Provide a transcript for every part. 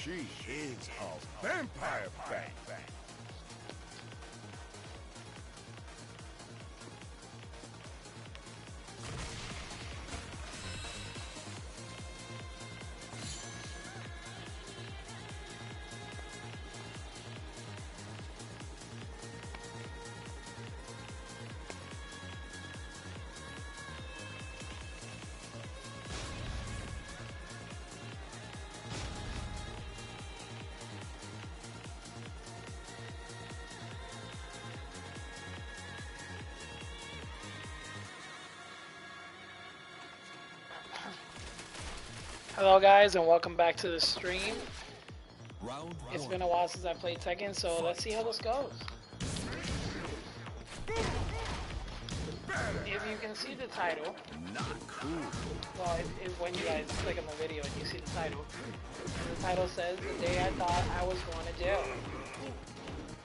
She is a vampire bat. Hello guys and welcome back to the stream. It's been a while since I played Tekken, so let's see how this goes. If you can see the title, well, when you guys click on the video and you see the title says the day I thought I was going to jail.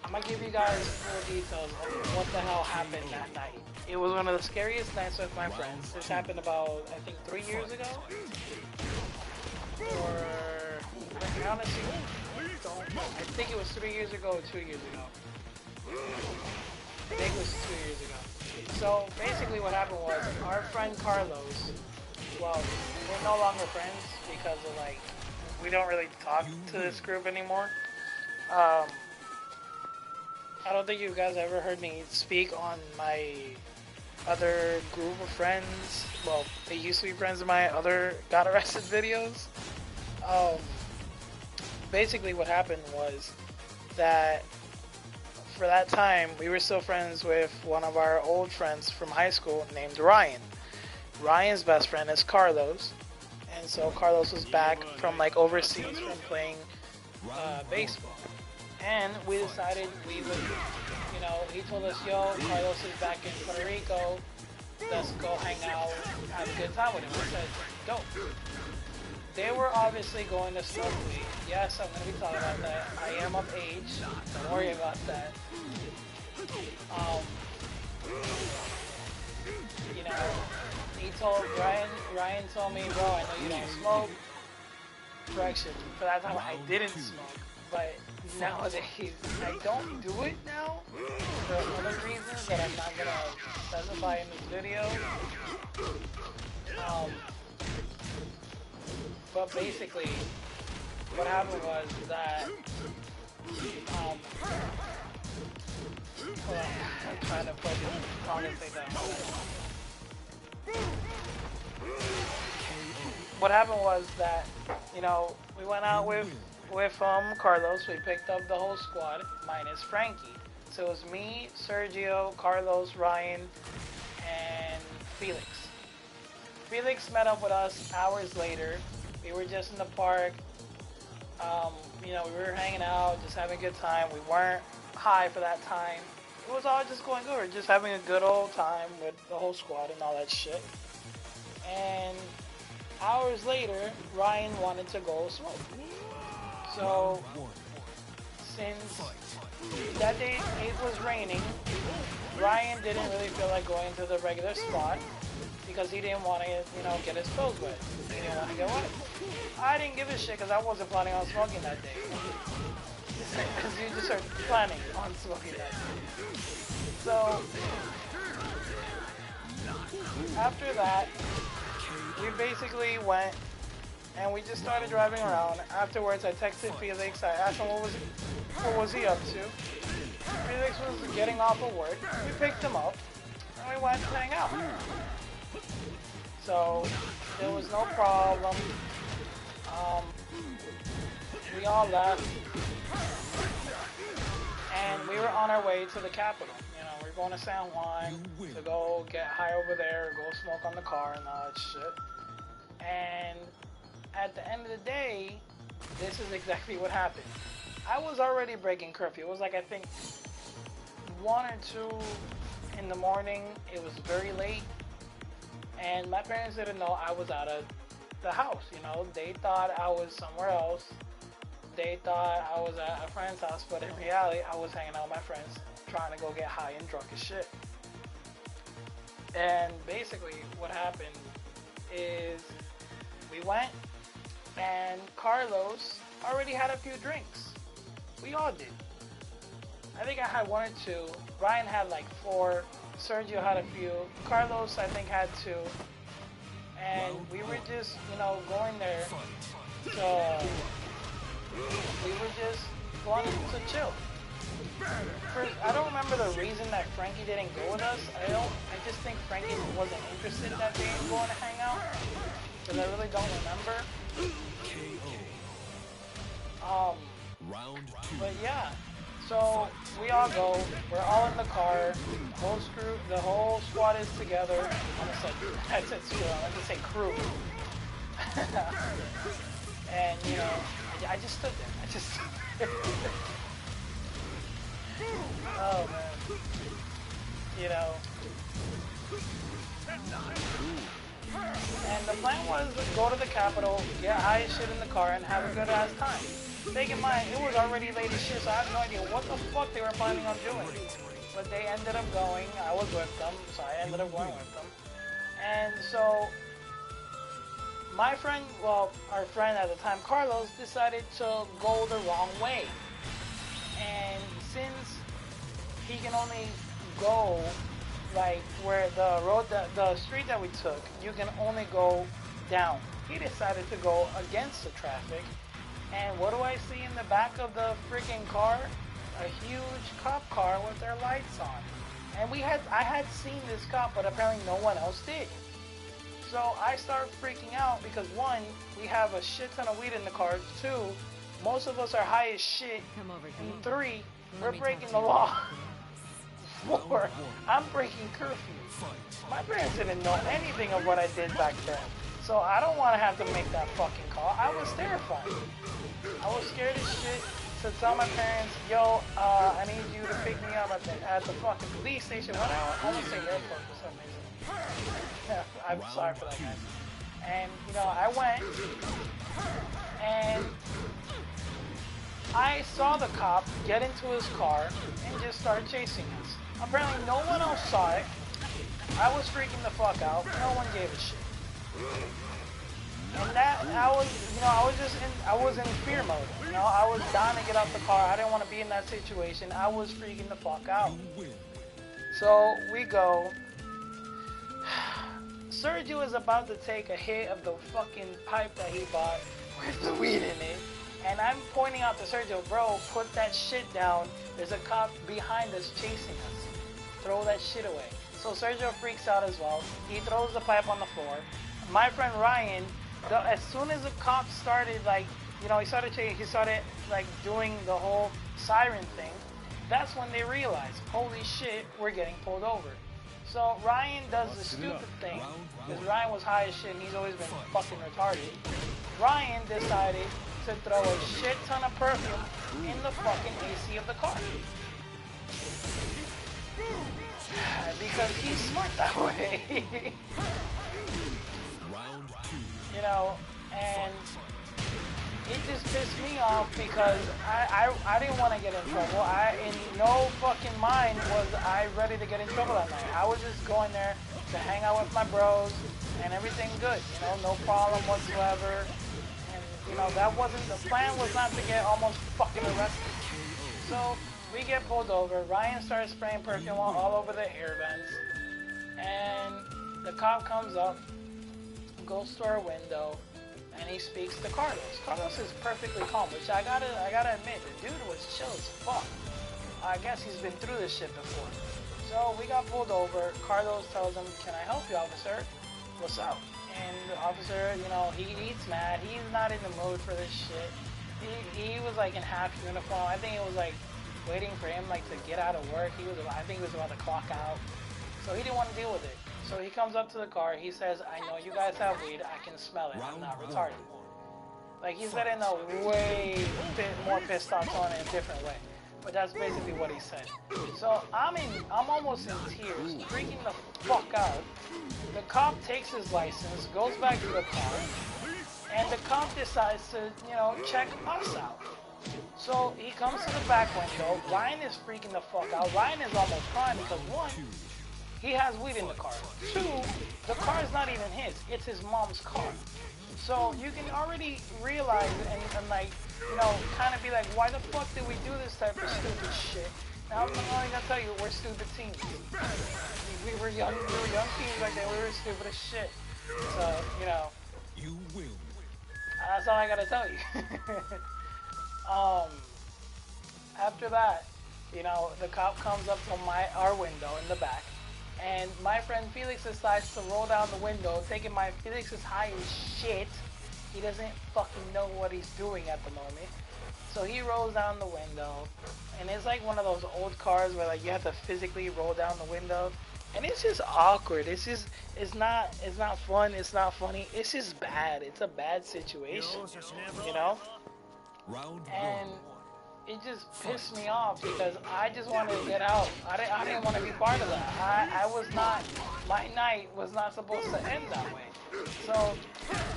I'm gonna give you guys full details of what the hell happened that night. It was one of the scariest nights with my friends. This happened about, I think, 3 years ago. Or, honestly, I think it was 3 years ago or 2 years ago. I think it was 2 years ago. So basically what happened was our friend Carlos, well, we're no longer friends because of like, we don't really talk to this group anymore. I don't think you guys ever heard me speak on my other group of friends. Well, they used to be friends of my other got arrested videos. Basically what happened was that for that time we were still friends with one of our old friends from high school named Ryan. Ryan's best friend is Carlos, and so Carlos was back from like overseas from playing baseball, and we decided we would, you know, he told us, yo, Carlos is back in Puerto Rico, let's go hang out, have a good time with him. We said, go. They were obviously going to smoke weed. Yes, I'm going to be talking about that. I am of age. Don't worry about that. You know, he told Ryan told me, bro, I know you don't smoke. Correction, for that time I didn't smoke. But nowadays, I don't do it now for other reasons that I'm not going to specify in this video. But basically, what happened was that, hold on, I'm trying to focus on this thing down. What happened was that, you know, we went out with Carlos. We picked up the whole squad minus Frankie. So it was me, Sergio, Carlos, Ryan, and Felix. Felix met up with us hours later. We were just in the park, you know, we were hanging out, just having a good time. We weren't high for that time. It was all just going good. We were just having a good old time with the whole squad and all that shit. And hours later, Ryan wanted to go smoke. So, since that day it was raining, Ryan didn't really feel like going to the regular spot because he didn't want to, you know, get his clothes wet. He didn't want to get wet. I didn't give a shit because I wasn't planning on smoking that day. Because you just are planning on smoking that day. So, after that, we basically went and we just started driving around. Afterwards, I texted Felix. I asked him what was he up to. Felix was getting off of work. We picked him up and we went to hang out. So there was no problem. We all left, and we were on our way to the capital. You know, we're going to San Juan to go get high over there, go smoke on the car and all that shit. And at the end of the day, this is exactly what happened. I was already breaking curfew. It was like, I think, 1 or 2 in the morning. It was very late, and my parents didn't know I was out of the house. You know, they thought I was somewhere else. They thought I was at a friend's house, but in reality, I was hanging out with my friends, trying to go get high and drunk as shit. And basically, what happened is we went, and Carlos already had a few drinks. We all did. I think I had 1 or 2. Ryan had like 4. Sergio had a few. Carlos, I think, had 2. And we were just, you know, going there to... We were just going to chill. First, I don't remember the reason that Frankie didn't go with us. I just think Frankie wasn't interested that day in going to hang out. Because I really don't remember. But yeah. So we all go. We're all in the car. The whole squad is together. I said screw. I meant to say crew. And you know, I just stood there. I just stood there. Oh man. You know. And the plan was to go to the Capitol, get high as shit in the car, and have a good ass time. Take in mind, it was already late as shit, so I have no idea what the fuck they were planning on doing. But they ended up going. I was with them, so I ended up going with them. And so my friend, well, our friend at the time, Carlos, decided to go the wrong way. And since he can only go like where the road, the street that we took, you can only go down. He decided to go against the traffic. And what do I see in the back of the freaking car? A huge cop car with their lights on. And I had seen this cop, but apparently no one else did. So I start freaking out because 1, we have a shit ton of weed in the car. 2, most of us are high as shit. And 3, we're breaking the law. 4, I'm breaking curfew. My parents didn't know anything of what I did back then. So I don't want to have to make that fucking call. I was terrified. I was scared as shit to tell my parents, yo, I need you to pick me up at the fucking police station. What I almost say airport for some reason. I'm sorry for that, guys. And, you know, I went, and I saw the cop get into his car and just start chasing us. Apparently no one else saw it. I was freaking the fuck out. No one gave a shit. And that, I was in fear mode. You know, I was dying to get out the car. I didn't want to be in that situation. I was freaking the fuck out. So we go. Sergio is about to take a hit of the fucking pipe that he bought with the weed in it. And I'm pointing out to Sergio, bro, put that shit down. There's a cop behind us chasing us. Throw that shit away. So Sergio freaks out as well. He throws the pipe on the floor. My friend Ryan, as soon as the cop started, like, you know, he started like doing the whole siren thing. That's when they realized, holy shit, we're getting pulled over. So Ryan does the stupid thing, because Ryan was high as shit and he's always been fucking retarded. Ryan decided to throw a shit ton of perfume in the fucking AC of the car. Because he's smart that way. You know, and it just pissed me off because I didn't want to get in trouble. In no fucking mind was I ready to get in trouble that night. I was just going there to hang out with my bros and everything good, you know, no problem whatsoever. And, you know, the plan was not to get almost fucking arrested. So we get pulled over. Ryan starts spraying perfume all over the air vents. And the cop comes up, goes to our window, and he speaks to Carlos. Carlos is perfectly calm, which I gotta admit, the dude was chill as fuck. I guess he's been through this shit before. So we got pulled over. Carlos tells him, "Can I help you, officer? What's up?" And the officer, you know, he's mad. He's not in the mood for this shit. He was like in half uniform. I think it was like waiting for him like to get out of work. I think he was about to clock out. So he didn't want to deal with it. So he comes up to the car, he says, "I know you guys have weed, I can smell it, I'm not retarded." Like, he said it in a way more pissed off tone in a different way. But that's basically what he said. So I'm almost in tears, freaking the fuck out. The cop takes his license, goes back to the car, and the cop decides to, check us out. So he comes to the back window. Ryan is freaking the fuck out. Ryan is almost crying because one, he has weed in the car. Two, the car is not even his. It's his mom's car. So you can already realize and like, kind of be like, why the fuck did we do this type of stupid shit? Now I'm only gonna tell you, we're stupid teens. We were young teens back then. We were stupid as shit. So, You win. that's all I gotta tell you. After that, the cop comes up to our window in the back, and my friend Felix decides to roll down the window, thinking Felix is high as shit. He doesn't fucking know what he's doing at the moment. So he rolls down the window, and it's like one of those old cars where like you have to physically roll down the window, and it's just awkward. It's not fun. It's not funny. It's just bad. It's a bad situation, And it just pissed me off because I just wanted to get out. I didn't want to be part of that. I was not. My night was not supposed to end that way. So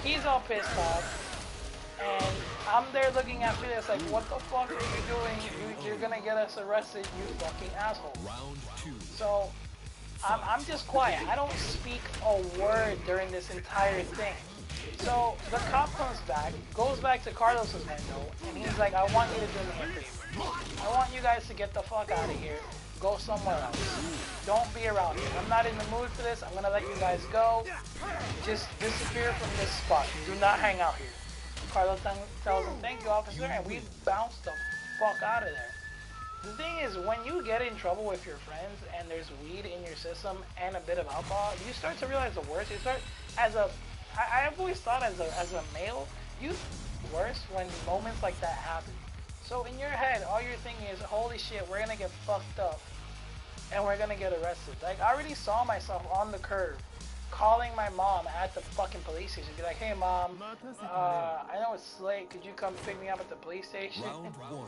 he's all pissed off. And I'm there looking at Felix like, what the fuck are you doing? You're gonna get us arrested, you fucking asshole. Round 2. So I'm just quiet. I don't speak a word during this entire thing. So the cop comes back, goes back to Carlos's window, and he's like, I want you to do me a favor. I want you guys to get the fuck out of here. Go somewhere else. Don't be around here. I'm not in the mood for this. I'm gonna let you guys go. Just disappear from this spot. Do not hang out here. Carlos tells him, thank you, officer, and we bounced the fuck out of there. The thing is, when you get in trouble with your friends and there's weed in your system and a bit of alcohol, you start to realize the worst. You start, I've always thought as a male, you worse when moments like that happen. So in your head, all you're thinking is, holy shit, we're gonna get fucked up and we're gonna get arrested. Like, I already saw myself on the curb calling my mom at the fucking police station, be like, hey mom, I know it's late, could you come pick me up at the police station? Round 1.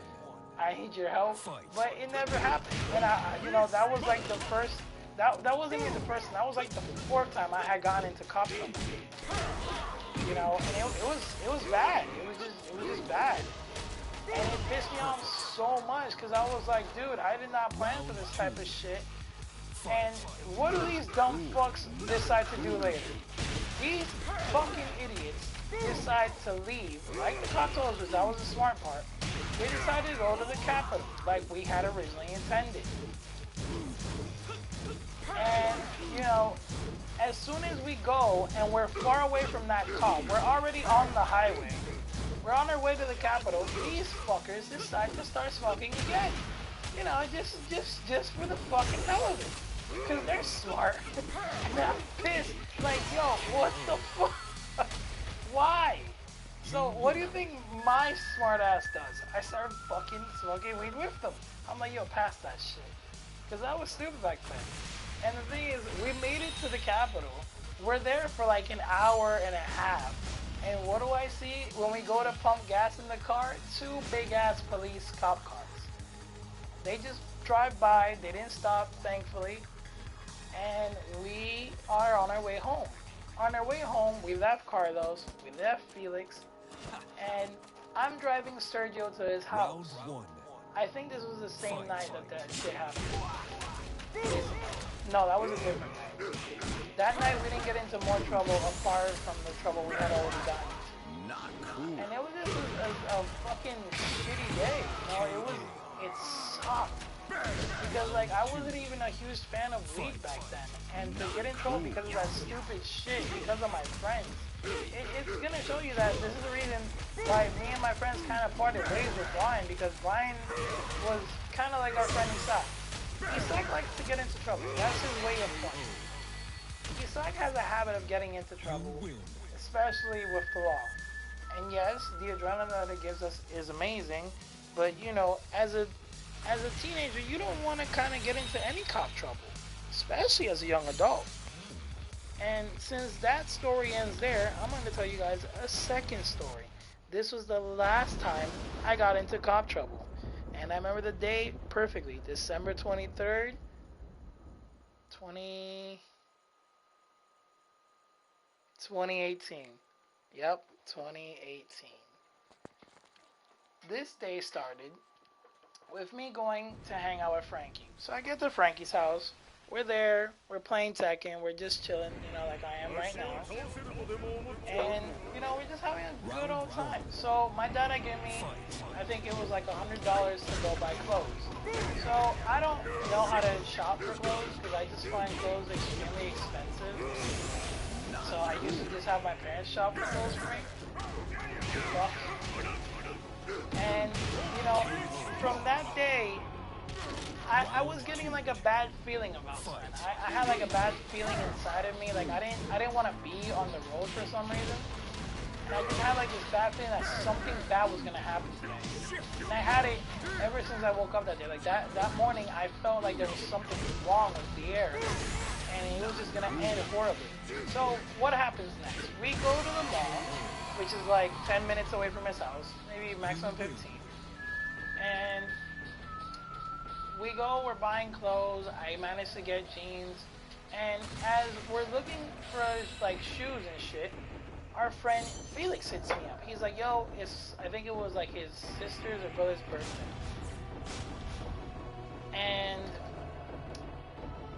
I need your help. But it never happened. And that was like the first, that wasn't even the first, that was like the fourth time I had gotten into cop trouble. And it was bad. It was just bad. And it pissed me off so much because I was like, dude, I did not plan for this type of shit. And what do these dumb fucks decide to do later? These fucking idiots decide to leave, like the cop told us, that was the smart part. They decided to go to the Capitol, like we had originally intended. And, as soon as we go and we're far away from that cop, we're already on the highway. We're on our way to the Capitol. These fuckers decide to start smoking again. Just for the fucking hell of it. Because they're smart. And I'm pissed. Like, yo, what the fuck? Why? So, what do you think my smart ass does? I start fucking smoking weed with them. I'm like, yo, pass that shit. Because I was stupid back then. And the thing is, we made it to the Capitol. We're there for like an hour and a half. And what do I see when we go to pump gas in the car? 2 big-ass police cop cars. They just drive by. They didn't stop, thankfully. And we are on our way home. On our way home, we left Carlos, we left Felix, and I'm driving Sergio to his house. Round 1. I think this was the same night that shit happened. No, that was a different night. That night we didn't get into more trouble apart from the trouble we had already gotten into. Not cool. And it was just a fucking shitty day. It sucked. Because like I wasn't even a huge fan of weed back then, and to get in trouble because of that stupid shit because of my friends, it's gonna show you that this is the reason why me and my friends kind of parted ways with Brian, because Brian was kind of like our friend Isak. Isak likes to get into trouble. That's his way of fun. Isak has a habit of getting into trouble, especially with the law. And yes, the adrenaline that it gives us is amazing, but as a teenager, you don't want to kind of get into any cop trouble, especially as a young adult. And since that story ends there, I'm going to tell you guys a second story. This was the last time I got into cop trouble. And I remember the day perfectly, December 23rd, 20, 2018. Yep, 2018. This day started with me going to hang out with Frankie. So I get to Frankie's house. We're there. We're playing Tekken. We're just chilling, like I am right now. And we're just having a good old time. So my dad had given me, I think it was like $100 to go buy clothes. So I don't know how to shop for clothes because I just find clothes extremely expensive. So I used to just have my parents shop for clothes for me. And from that day, I was getting like a bad feeling about something. I had like a bad feeling inside of me. Like I didn't want to be on the road for some reason. And I just had like this bad feeling that something bad was gonna happen today. And I had it ever since I woke up that day. Like that morning, I felt like there was something wrong with the air, and it was just gonna end horribly. So what happens next? We go to the mall, which is like 10 minutes away from his house, maybe maximum 15. And we go, we're buying clothes, I managed to get jeans, and as we're looking for like shoes and shit, our friend Felix hits me up. He's like, yo, I think it was like his sister's or brother's birthday. And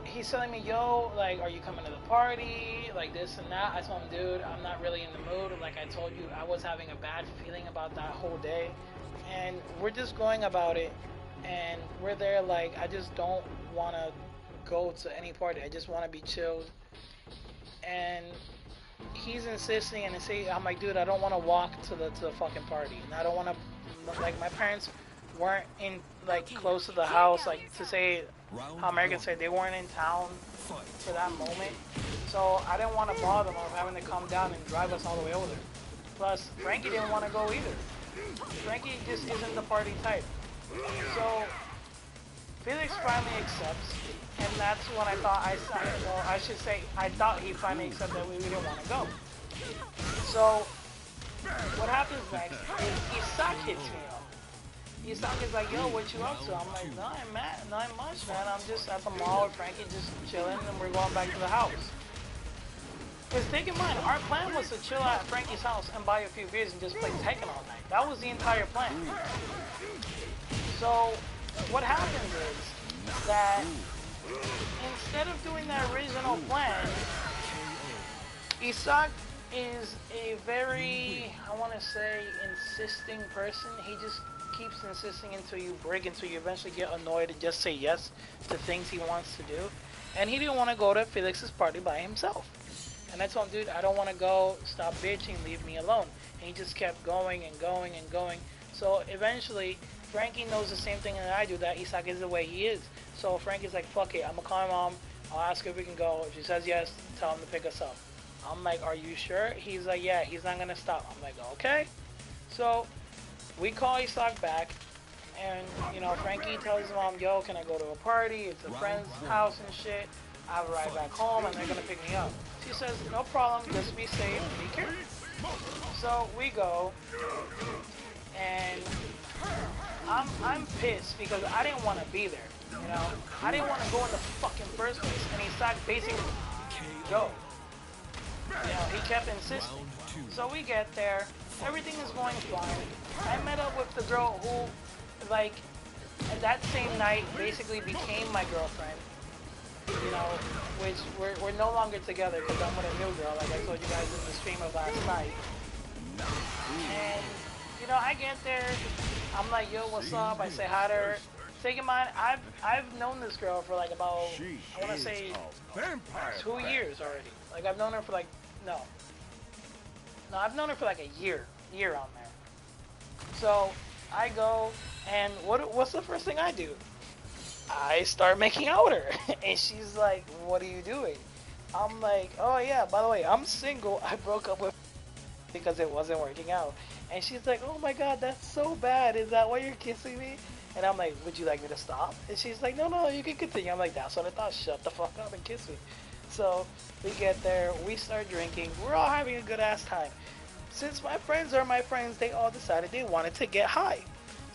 he's telling me, yo, like, are you coming to the party? Like this and that. I told him, dude, I'm not really in the mood. Like I told you, I was having a bad feeling about that whole day. And we're just going about it. And we're there like, I just don't want to go to any party. I just want to be chilled. And he's insisting and I'm like, dude, I don't want to walk to the fucking party. And I don't want to, like, my parents weren't in, like, close to the house, like, to say how Americans say they weren't in town for that moment. So I didn't want to bother them of having to come down and drive us all the way over there. Plus, Frankie didn't want to go either. Frankie just isn't the party type. So Felix finally accepts, and that's when I thought I should say I thought he finally accepted that we didn't want to go. So what happens next is Isak hits me up. Isak is like, yo, what you up to? I'm like, not much, man. I'm just at the mall with Frankie, just chilling, and we're going back to the house. Because take in mind, our plan was to chill at Frankie's house and buy a few beers and just play Tekken all night. That was the entire plan. So what happens is that instead of doing the original plan, Isak is a very, I want to say, insisting person. He just keeps insisting until you break, until you eventually get annoyed and just say yes to things he wants to do. And he didn't want to go to Felix's party by himself. And I told him, dude, I don't want to go. Stop bitching. Leave me alone. And he just kept going and going and going. So eventually, Frankie knows the same thing that I do, that Isak is the way he is. So Frankie's like, fuck it, I'm gonna call my mom, I'll ask her if we can go. If she says yes, tell him to pick us up. I'm like, are you sure? He's like, yeah, he's not gonna stop. I'm like, okay. So we call Isak back, and Frankie tells his mom, yo, can I go to a party? It's a friend's house and shit. I'll ride back home and they're gonna pick me up. She says, no problem, just be safe, be careful. So we go, and I'm pissed because I didn't want to be there, I didn't want to go in the fucking first place, and Isak basically go. He kept insisting. So we get there, everything is going fine. I met up with the girl who, like, at that same night basically became my girlfriend, which we're no longer together because I'm with a new girl, like I told you guys in the stream of last night. And I get there, I'm like, yo, what's up? I say hi to her. Take in mind, I've known this girl for like about, I want to say 2 years already. Like I've known her for like, no, I've known her for like a year on there. So I go, and what's the first thing I do? I start making out with her, and she's like, what are you doing? I'm like, oh yeah, by the way, I'm single. I broke up with because it wasn't working out. And she's like, oh my god, that's so bad. Is that why you're kissing me? And I'm like, would you like me to stop? And she's like, no, you can continue. I'm like, that's what I thought. Shut the fuck up and kiss me. So we get there, we start drinking. We're all having a good ass time. Since my friends are my friends, they all decided they wanted to get high.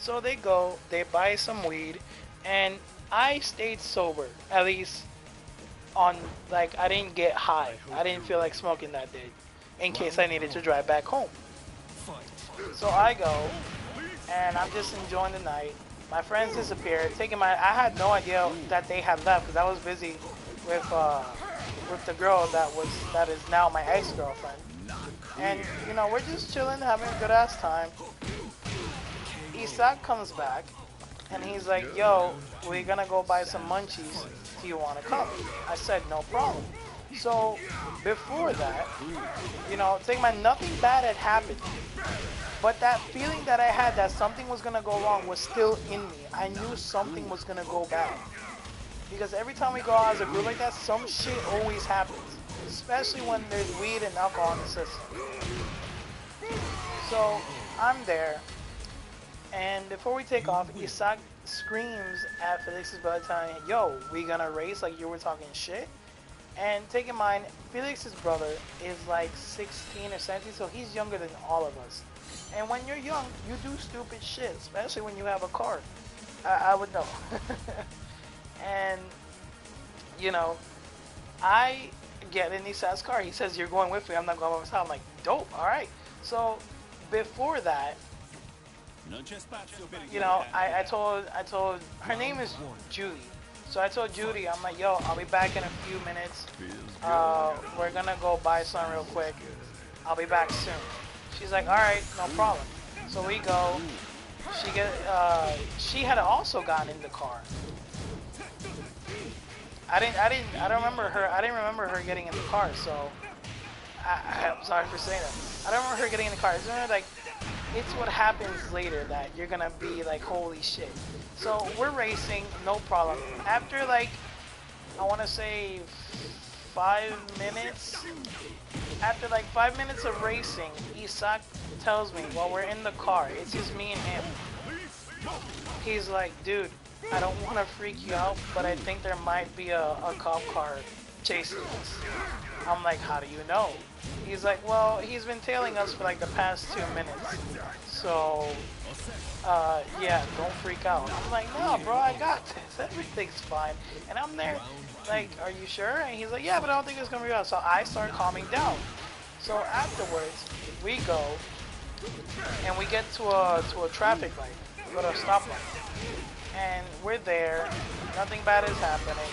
So they go, they buy some weed, and I stayed sober. At least on, like, I didn't get high. I didn't feel like smoking that day, in case I needed to drive back home. So I go, and I'm just enjoying the night. My friends disappeared. I had no idea that they had left because I was busy with the girl that is now my ex-girlfriend. And you know, we're just chilling, having a good ass time. Isak comes back, and he's like, "Yo, we're gonna go buy some munchies. Do you want to come?" I said, "No problem." So before that, you know, think about nothing bad had happened. But that feeling that I had that something was gonna go wrong was still in me. I knew something was gonna go bad. Because every time we go out as a group like that, some shit always happens. Especially when there's weed and alcohol in the system. So I'm there, and before we take off, Isak screams at Felix's brother telling him, "Yo, we gonna race like you were talking shit?" And take in mind, Felix's brother is like 16 or 17, so he's younger than all of us. And when you're young, you do stupid shit, especially when you have a car. I would know. And, you know, I get in Isak's car. He says, "You're going with me. I'm not going by myself." I'm like, "Dope, alright." So, before that, you know, I told, her name is Judy. So I told Judy, I'm like, "Yo, I'll be back in a few minutes. We're gonna go buy some real quick. I'll be back soon." She's like, "Alright, no problem." So we go. She had also gotten in the car. I don't remember her. I didn't remember her getting in the car. So I'm sorry for saying that. I don't remember her getting in the car. It's what happens later that you're gonna be like, "Holy shit." So we're racing, no problem. After like, I want to say 5 minutes. After like 5 minutes of racing, Isak tells me while we're in the car, it's just me and him. He's like, "Dude, I don't want to freak you out, but I think there might be a cop car chasing us." I'm like, "How do you know?" He's like, "Well, he's been tailing us for like the past 2 minutes. So, yeah, don't freak out." I'm like, "No, bro, I got this. Everything's fine." And I'm there, like, "Are you sure?" And he's like, "Yeah, but I don't think it's gonna be out." So I start calming down. So afterwards, we go and we get to a traffic light. We go to a stoplight, and we're there. Nothing bad is happening.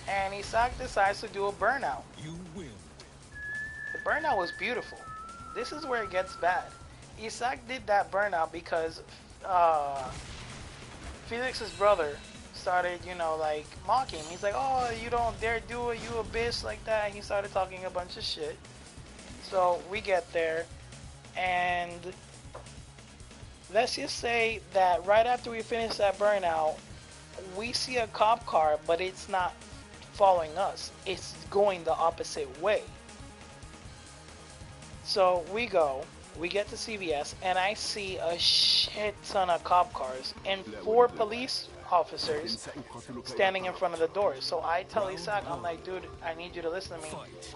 And Isak decides to do a burnout. You win. The burnout was beautiful. This is where it gets bad. Isak did that burnout because Felix's brother started, you know, like mocking him. He's like, "Oh, you don't dare do it, you a bitch," like that. And he started talking a bunch of shit. So we get there, and let's just say that right after we finish that burnout, we see a cop car, but it's not following us. It's going the opposite way. So we get to CVS, and I see a shit ton of cop cars and 4 police officers standing in front of the doors. So I tell Isak, I'm like, "Dude, I need you to listen to me.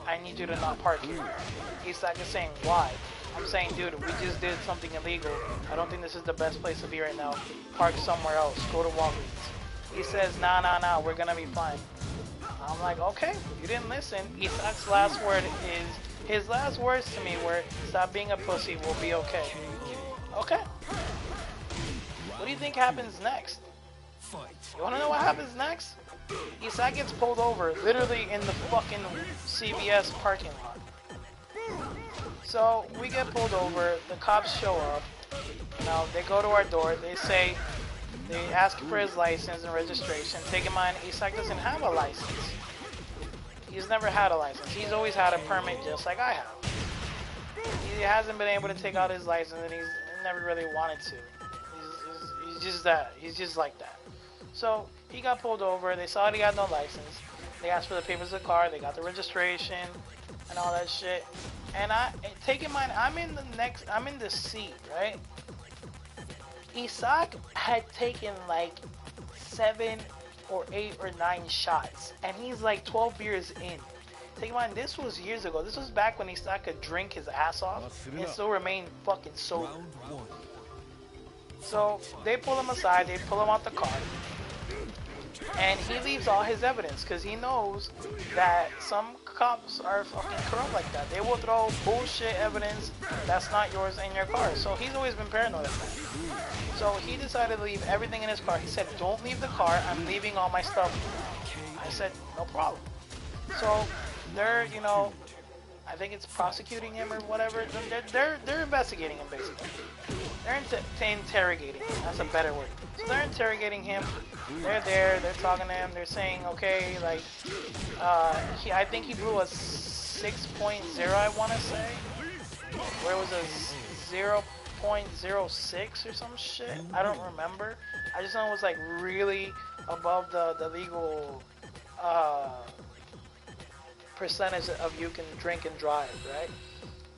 I need you to not park here." Isak is saying, "Why?" I'm saying, "Dude, we just did something illegal. I don't think this is the best place to be right now. Park somewhere else. Go to Walgreens." He says, nah, we're gonna be fine." I'm like, "Okay, you didn't listen." Isak's his last words to me were, "Stop being a pussy, we'll be okay." Okay. What do you think happens next? You wanna know what happens next? Isak gets pulled over, literally in the fucking CVS parking lot. So we get pulled over, the cops show up, you know, they go to our door, they ask for his license and registration. Take in mind, Isak doesn't have a license. He's never had a license. He's always had a permit just like I have. He hasn't been able to take out his license, and he's never really wanted to. He's just that. He's just like that. So he got pulled over. They saw he had no license. They asked for the papers of the car. They got the registration and all that shit. And take in mind, I'm in the seat, right? Isak had taken like 7 or 8 or 9 shots, and he's like 12 beers in. Take in mind, this was years ago. This was back when Isak could drink his ass off and still remain fucking sober. So they pull him aside, they pull him out the car, and he leaves all his evidence because he knows that some cops are fucking corrupt like that. They will throw bullshit evidence that's not yours in your car. So he's always been paranoid of that. So he decided to leave everything in his car. He said, "Don't leave the car. I'm leaving all my stuff." I said, "No problem." So they're, I think it's prosecuting him or whatever. They're investigating him basically. They're interrogating him. That's a better word. So they're interrogating him. They're there. They're talking to him. They're saying, okay, like, I think he blew a 6.0. I want to say, where it was a 0.06 or some shit. I don't remember. I just know it was like really above the legal percentage of you can drink and drive, right?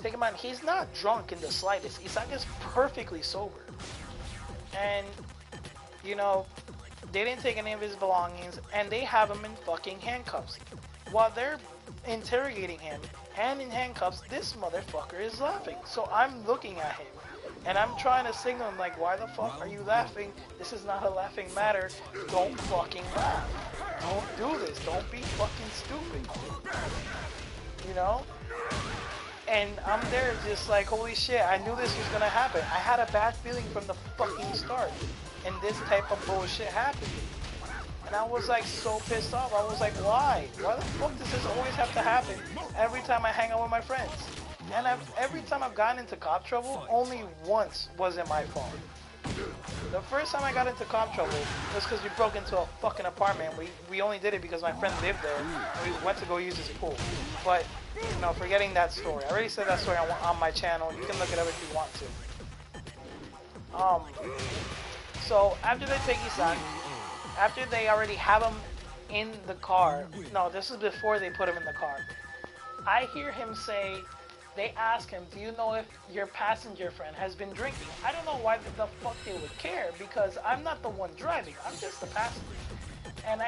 Take in mind, he's not drunk in the slightest. Isak is perfectly sober. And, they didn't take any of his belongings, and they have him in fucking handcuffs. While they're interrogating him and in handcuffs, this motherfucker is laughing. So I'm looking at him, and I'm trying to signal him, like, why the fuck are you laughing? This is not a laughing matter. Don't fucking laugh. Don't do this. Don't be fucking stupid. And I'm there just like, holy shit, I knew this was gonna happen. I had a bad feeling from the fucking start. And this type of bullshit happened. And I was like so pissed off. I was like, why? Why the fuck does this always have to happen every time I hang out with my friends? And every time I've gotten into cop trouble, only once was it my fault. The first time I got into cop trouble was because we broke into a fucking apartment. We only did it because my friend lived there. And we went to go use his pool. But, forgetting that story. I already said that story on my channel. You can look it up if you want to. So, after they take Isak, after they already have him in the car, no, this is before they put him in the car, I hear him say, they ask him, do you know if your passenger friend has been drinking? I don't know why the fuck they would care, because I'm not the one driving, I'm just the passenger. And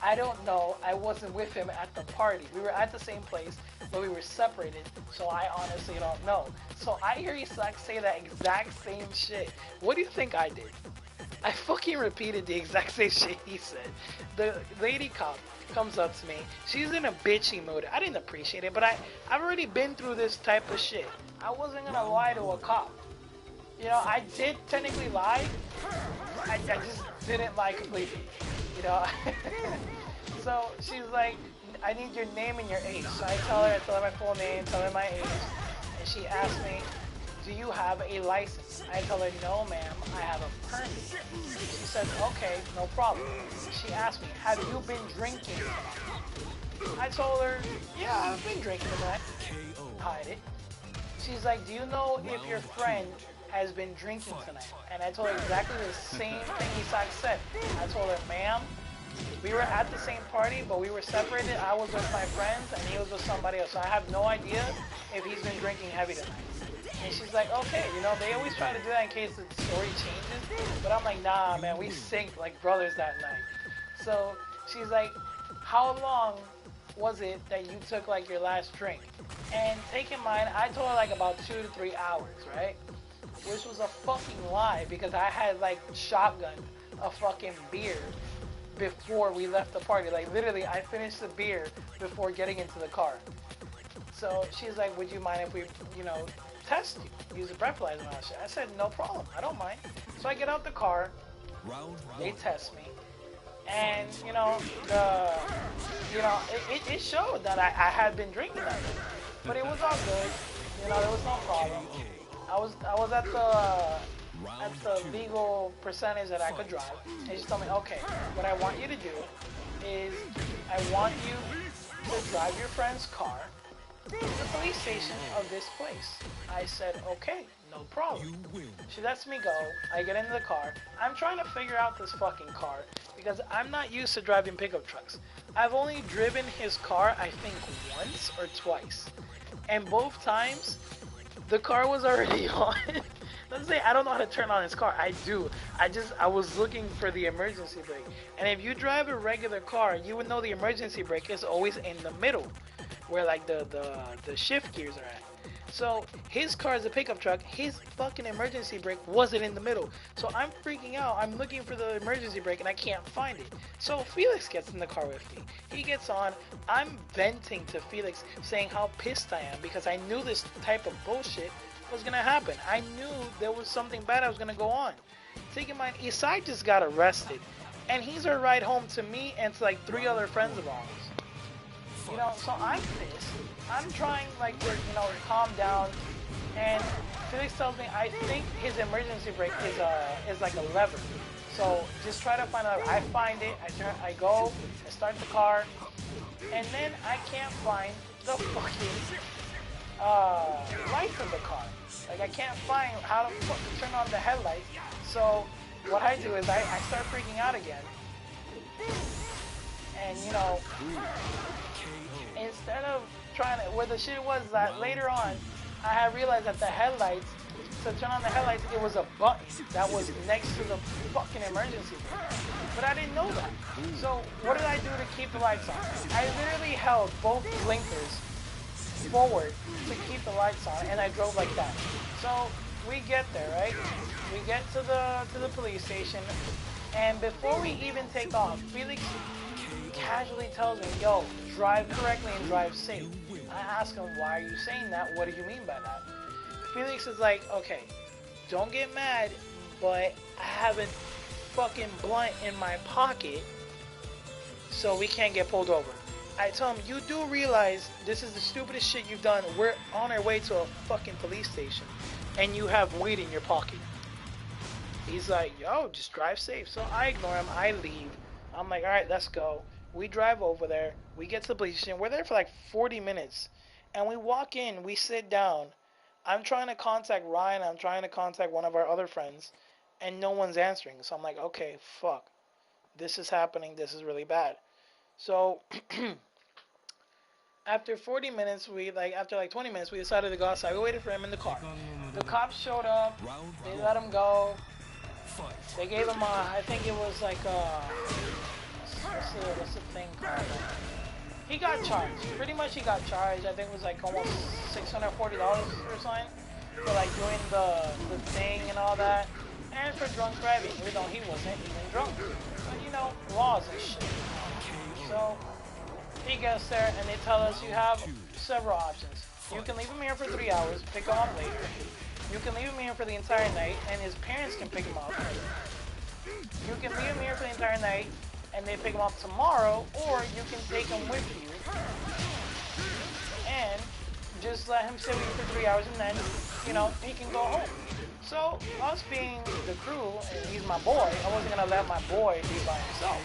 I don't know, I wasn't with him at the party. We were at the same place, but we were separated, so I honestly don't know. So I hear Isak say that exact same shit. What do you think I did? I fucking repeated the exact same shit he said. The lady cop comes up to me. She's in a bitchy mood. I didn't appreciate it, but I've already been through this type of shit. I wasn't gonna lie to a cop. I did technically lie. I just didn't lie completely. So she's like, I need your name and your age. So I tell her my full name, tell her my age. And she asks me, do you have a license? I tell her, no ma'am, I have a permit. She says, okay, no problem. She asked me, have you been drinking? I told her, yeah, I've been drinking tonight. Hide it. She's like, do you know if your friend has been drinking tonight? And I told her exactly the same thing Isak said. I told her, ma'am, we were at the same party, but we were separated. I was with my friends, and he was with somebody else. So I have no idea if he's been drinking heavy tonight. And she's like, okay, they always try to do that in case the story changes. But I'm like, nah, man, we synced like brothers that night. So she's like, how long was it that you took like your last drink? And take in mind, I told her like about 2 to 3 hours, right? Which was a fucking lie because I had like shotgunned a fucking beer before we left the party. Like literally, I finished the beer before getting into the car. So she's like, would you mind if we, test you, use a breathalyzer and all that shit? I said, no problem, I don't mind. So I get out the car, they test me, and it showed that I had been drinking that day. But it was all good, there was no problem. I was at the legal percentage that I could drive. And she told me, okay, what I want you to do is I want you to drive your friend's car to the police station of this place. I said, okay, no problem. She lets me go. I get into the car. I'm trying to figure out this fucking car because I'm not used to driving pickup trucks. I've only driven his car, I think, once or twice. And both times, the car was already on. Let's say I don't know how to turn on his car. I do. I was looking for the emergency brake. And if you drive a regular car, you would know the emergency brake is always in the middle, where like the shift gears are at. So his car is a pickup truck. His fucking emergency brake wasn't in the middle. So I'm freaking out. I'm looking for the emergency brake and I can't find it. So Felix gets in the car with me. He gets on. I'm venting to Felix saying how pissed I am because I knew this type of bullshit was gonna happen. I knew there was something bad I was gonna go on. Take in mind, Isai just got arrested. And he's our ride home to me and to like 3 other friends of ours. You know, so I'm pissed. I'm trying like to, calm down. And Felix tells me I think his emergency brake is like a lever. So just try to find out. I find it. I go. I start the car, and then I can't find the fucking lights of the car. Like I can't find how to turn on the headlights. So what I do is I start freaking out again. And instead of trying to, where the shit was that later on, I had realized that the headlights, to turn on the headlights, it was a button that was next to the fucking emergency brake. But I didn't know that. So what did I do to keep the lights on? I literally held both blinkers forward to keep the lights on, and I drove like that. So we get there, right? We get to the police station, and before we even take off, Felix casually tells me, yo, drive correctly and drive safe. I ask him, why are you saying that? What do you mean by that? Felix is like, okay, don't get mad, but I have a fucking blunt in my pocket, so we can't get pulled over. I tell him, you do realize this is the stupidest shit you've done. We're on our way to a fucking police station, and you have weed in your pocket. He's like, yo, just drive safe. So I ignore him. I leave. I'm like, all right, let's go. We drive over there. We get to the police station. We're there for like 40 minutes. And we walk in. We sit down. I'm trying to contact Ryan. I'm trying to contact one of our other friends. And no one's answering. So I'm like, okay, fuck. This is happening. This is really bad. So after 40 minutes, after like 20 minutes, we decided to go outside. We waited for him in the car. The cops showed up. They let him go. They gave him I think it was like what's the thing called? He got charged. Pretty much he got charged. I think it was like almost $640 or something for like doing the thing and all that. And for drunk driving, even though he wasn't even drunk. But laws and shit. So he gets there and they tell us you have several options. You can leave him here for 3 hours, pick him up later. You can leave him here for the entire night, and his parents can pick him up. You can leave him here for the entire night, and they pick him up tomorrow, or you can take him with you, and just let him stay with you for 3 hours, and then, he can go home. So, us being the crew, and he's my boy, I wasn't going to let my boy be by himself.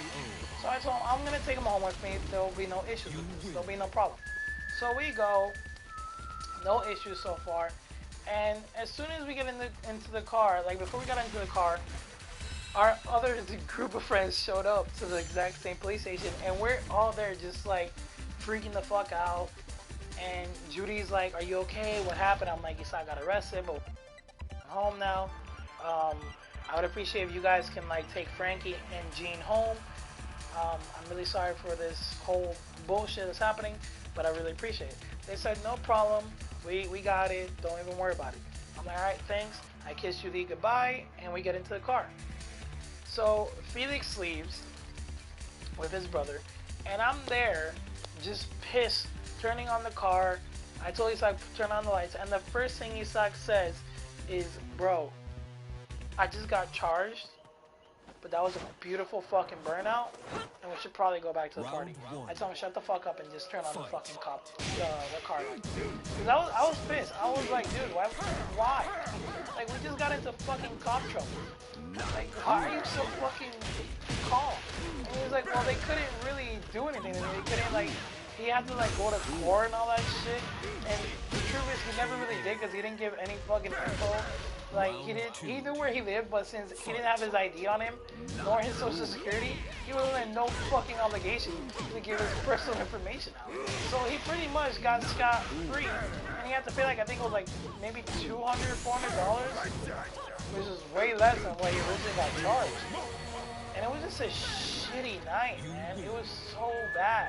So I told him, I'm going to take him home with me, there will be no issues with this, there'll be no problem. So we go, no issues so far. And as soon as we get into the car, like before we got into the car, our other group of friends showed up to the exact same police station, and we're all there just like freaking the fuck out. And Judy's like, are you okay? What happened? I'm like, yes, I got arrested, but I'm home now. I would appreciate if you guys can like take Frankie and Jean home. I'm really sorry for this whole bullshit that's happening, but I really appreciate it. They said, no problem. We got it. Don't even worry about it. I'm like, all right, thanks. I kiss Judy goodbye, and we get into the car. So Felix leaves with his brother, and I'm there just pissed, turning on the car. I told Isak to turn on the lights, and the first thing Isak says is, bro, I just got charged, but that was a beautiful fucking burnout, and we should probably go back to the party. I told him, shut the fuck up and just turn on the fucking car light. Because I was pissed. I was like, dude, why? Like, we just got into fucking cop trouble. Like, why are you so fucking calm? And he was like, well, they couldn't really do anything. They couldn't, like, he had to, like, go to court and all that shit. And the truth is, he never really did because he didn't give any fucking info. Like, he knew where he lived, but since he didn't have his ID on him, nor his social security, he was in no fucking obligation to give his personal information out. So he pretty much got scot-free, and he had to pay like, I think it was like maybe $200, $400, which is way less than what he originally got charged. And it was just a shitty night, man. It was so bad.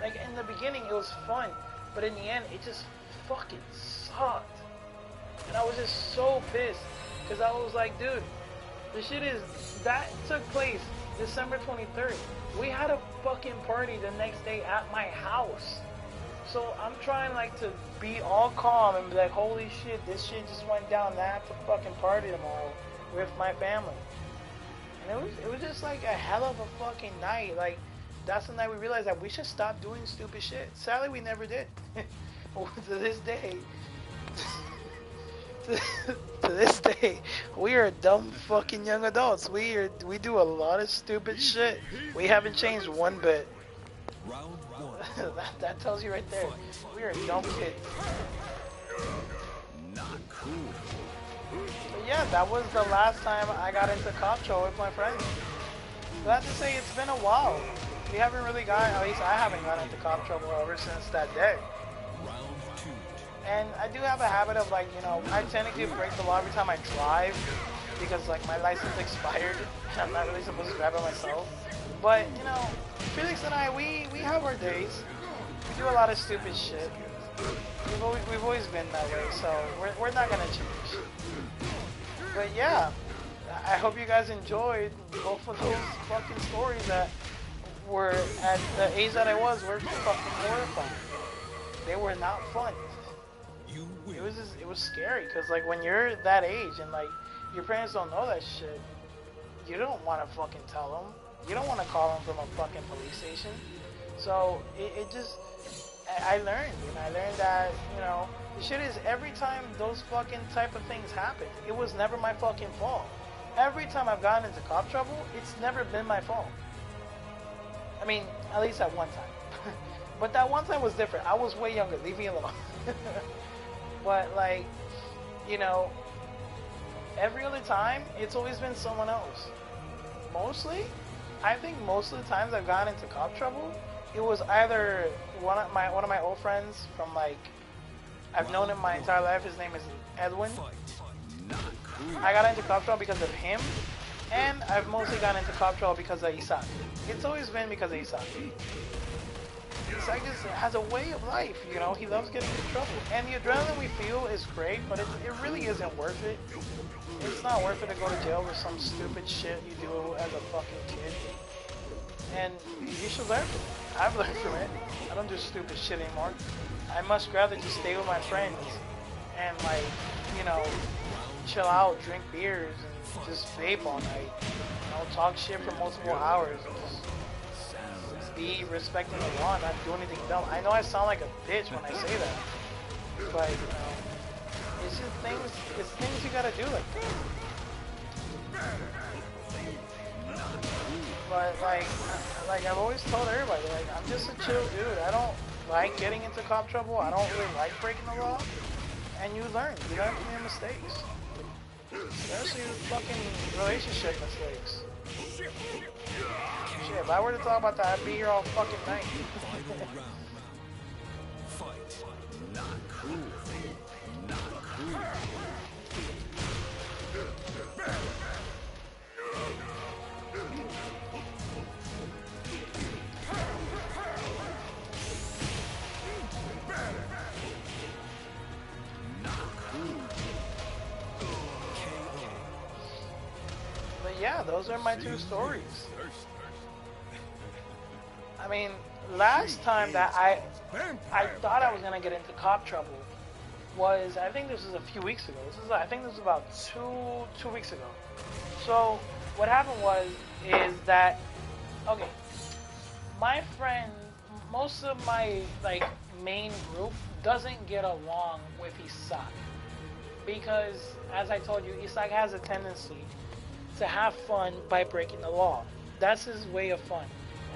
Like, in the beginning, it was fun, but in the end, it just fucking sucked. And I was just so pissed. Because I was like, dude, the shit is, that took place December 23rd. We had a fucking party the next day at my house. So I'm trying like to be all calm and be like, holy shit, this shit just went down. I have to fucking party tomorrow with my family. And it was just like a hell of a fucking night. Like, that's the night we realized that we should stop doing stupid shit. Sadly, we never did. To this day, to this day, we are dumb fucking young adults. We do a lot of stupid shit. We haven't changed one bit. Round one. that tells you right there. We are dumb kids. Not cool. But yeah, that was the last time I got into cop show with my friends. So I have to say, it's been a while. We haven't really gotten, at least I haven't gotten into cop trouble ever since that day. Round two. And I do have a habit of like, you know, I technically break the law every time I drive because like my license expired and I'm not really supposed to drive by myself. But, you know, Felix and I, we have our days. We do a lot of stupid shit. We've always been that way, so we're not gonna change. But yeah, I hope you guys enjoyed both of those fucking stories that were at the age that I was were fucking horrifying. They were not fun. You win. It was scary because like when you're that age and like your parents don't know that shit, you don't want to fucking tell them. You don't want to call them from a fucking police station. So it just, I learned that, you know, the shit is every time those fucking type of things happen, it was never my fucking fault. Every time I've gotten into cop trouble, it's never been my fault. I mean, at least at one time. But that one time was different. I was way younger. Leave me alone. But like, you know, every other time, it's always been someone else. Mostly, I think most of the times I've gotten into cop trouble, it was either one of my old friends from like, I've known him my entire life. His name is Edwin. I got into cop trouble because of him, and I've mostly gotten into cop trouble because of Isaac. It's always been because of Isaac. Isaac just has a way of life, you know. He loves getting into trouble, and the adrenaline we feel is great, but it really isn't worth it. It's not worth it to go to jail for some stupid shit you do as a fucking kid. And you should learn from it. I've learned from it. I don't do stupid shit anymore. I much rather just stay with my friends and like, you know, chill out, drink beers, and just vape all night. You know, talk shit for multiple hours. And just be respecting the law, not do anything dumb. I know I sound like a bitch when I say that, but you know, it's just things you gotta do like that. But like I've always told everybody, like I'm just a chill dude. I don't like getting into cop trouble. I don't really like breaking the law. And you learn from your mistakes. Especially fucking relationship mistakes. Shit, if I were to talk about that, I'd be here all fucking night. Final round. Fight. Not cool. Not cool. But yeah, those are my two stories. I mean, last time that I thought I was gonna get into cop trouble was, I think this was a few weeks ago. I think this was about two weeks ago. So what happened is that, okay, my friend, most of my like main group doesn't get along with Isaac because, as I told you, Isaac has a tendency to have fun by breaking the law. That's his way of fun.